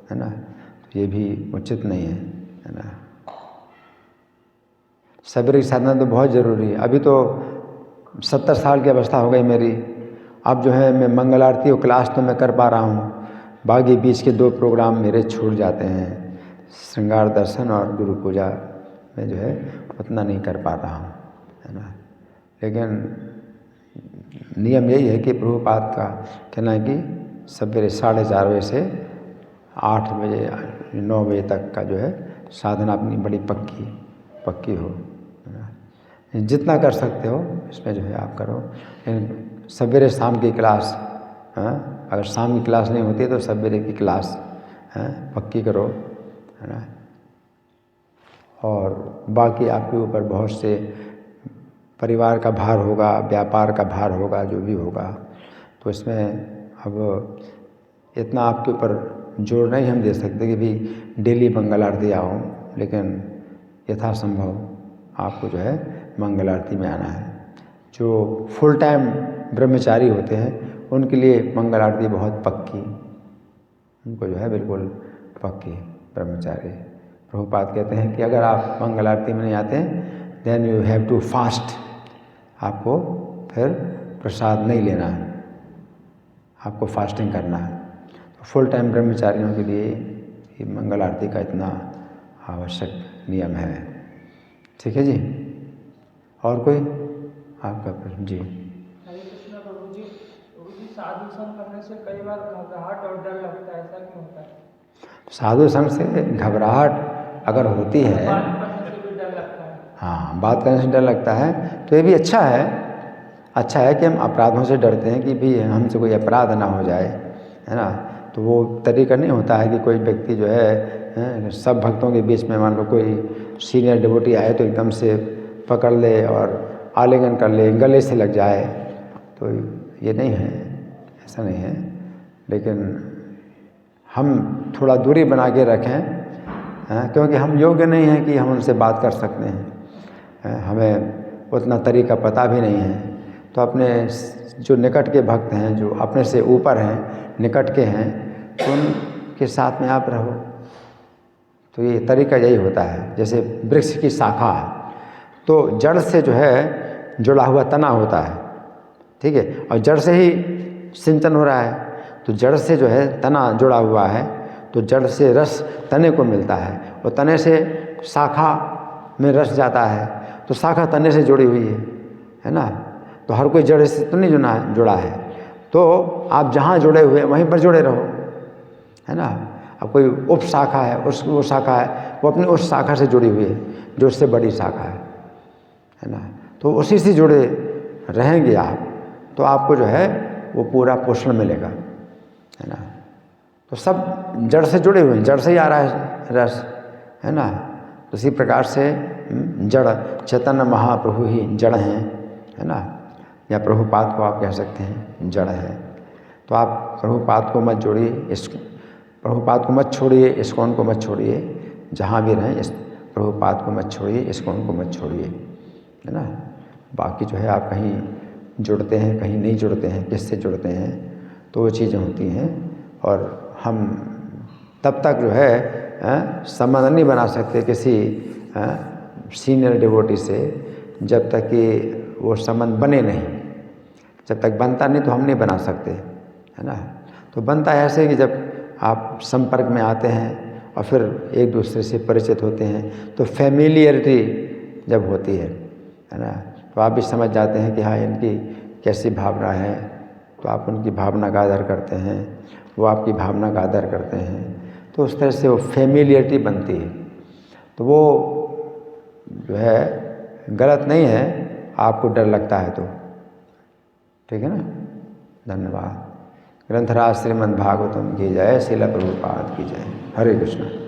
है ना, तो ये भी उचित नहीं है ना। सवेरे की साधना तो बहुत ज़रूरी है। अभी तो 70 साल की अवस्था हो गई मेरी, अब जो है मैं मंगल आरती और क्लास तो मैं कर पा रहा हूँ, बाकी बीच के 2 प्रोग्राम मेरे छूट जाते हैं, श्रृंगार दर्शन और गुरु पूजा में जो है उतना नहीं कर पा रहा हूँ, है ना। लेकिन नियम यही है कि प्रभुपाद का कहना है कि सवेरे 4:30 बजे से 8 बजे 9 बजे तक का जो है साधना अपनी बड़ी पक्की हो। जितना कर सकते हो इसमें जो है आप करो। सवेरे शाम की क्लास, अगर शाम की क्लास नहीं होती तो सवेरे की क्लास पक्की करो, है ना। और बाकी आपके ऊपर बहुत से परिवार का भार होगा, व्यापार का भार होगा, जो भी होगा, तो इसमें अब इतना आपके ऊपर जोर नहीं हम दे सकते कि भी डेली मंगल आरती आओ, लेकिन यथासंभव आपको जो है मंगल आरती में आना है। जो फुल टाइम ब्रह्मचारी होते हैं उनके लिए मंगल आरती बहुत पक्की, उनको जो है बिल्कुल पक्की ब्रह्मचारी। प्रभुपाद कहते हैं कि अगर आप मंगल आरती में नहीं आते then you have to fast, आपको फिर प्रसाद नहीं लेना है, आपको फास्टिंग करना है। तो फुल टाइम ब्रह्मचारियों के लिए ये मंगल आरती का इतना आवश्यक नियम है। ठीक है जी। और कोई आपका प्रश्न? जी। हरे कृष्णा प्रभु जी। प्रभु जी, साधु संग करने से कई बार घबराहट और डर लगता है, ऐसा क्यों होता है? साधु संग से घबराहट अगर होती है, बात करने से भी डर लगता है। हाँ, बात करने से डर लगता है, तो ये भी अच्छा है कि हम अपराधों से डरते हैं कि भी हमसे कोई अपराध ना हो जाए, है ना। तो वो तरीका नहीं होता है कि कोई व्यक्ति जो है सब भक्तों के बीच में मान लो कोई सीनियर डिवोटी आए तो एकदम से पकड़ ले और आलिंगन कर ले, गले से लग जाए, तो ये नहीं है, ऐसा नहीं है। लेकिन हम थोड़ा दूरी बना के रखें, क्योंकि हम योग्य नहीं हैं कि हम उनसे बात कर सकते हैं, हमें उतना तरीका पता भी नहीं है। तो अपने जो निकट के भक्त हैं, जो अपने से ऊपर हैं, निकट के हैं, तो उनके साथ में आप रहो। तो ये तरीका यही होता है। जैसे वृक्ष की शाखा है तो जड़ से जो है जुड़ा हुआ तना होता है, ठीक है, और जड़ से ही सिंचन हो रहा है। तो जड़ से जो है तना जुड़ा हुआ है, तो जड़ से रस तने को मिलता है, और तने से शाखा में रस जाता है, तो शाखा तने से जुड़ी हुई है ना। तो हर कोई जड़ से तो नहीं जुड़ा है, तो आप जहाँ जुड़े हुए वहीं पर जुड़े रहो, है ना। अब कोई उप शाखा है, वो शाखा है वो अपनी उस शाखा से जुड़ी हुई है जो उससे बड़ी शाखा है ना। तो उसी से जुड़े रहेंगे आप, तो आपको जो है वो पूरा पोषण मिलेगा, है ना। तो सब जड़ से जुड़े हुए हैं, जड़ से ही आ रहा है रस, है ना। तो इसी प्रकार से जड़ चैतन्य महाप्रभु ही जड़ हैं, है ना, या प्रभुपाद को आप कह सकते हैं जड़ है। तो आप प्रभुपाद को मत जोड़िए, इस प्रभुपाद को मत छोड़िए, इस्कॉन को मत छोड़िए, जहाँ भी रहें इस प्रभुपाद को मत छोड़िए, इस्कॉन को मत छोड़िए, है ना। बाकी जो है आप कहीं जुड़ते हैं, कहीं नहीं जुड़ते हैं, किससे जुड़ते हैं, तो वो चीज़ें होती हैं। और हम तब तक जो है संबंध नहीं बना सकते किसी सीनियर डिवोटी से जब तक कि वो संबंध बने नहीं। जब तक बनता नहीं तो हम नहीं बना सकते, है ना। तो बनता है ऐसे कि जब आप संपर्क में आते हैं और फिर एक दूसरे से परिचित होते हैं, तो फैमिलियरिटी जब होती है ना, तो आप भी समझ जाते हैं कि हाँ इनकी कैसी भावना है, तो आप उनकी भावना का आदर करते हैं, वो आपकी भावना का आदर करते हैं, तो उस तरह से वो फैमिलियरिटी बनती है। तो वो जो है गलत नहीं है, आपको डर लगता है तो ठीक है ना। धन्यवाद। ग्रंथराज श्रीमद् भागवतम की जय, श्रील प्रभुपाद की जय। हरे कृष्ण।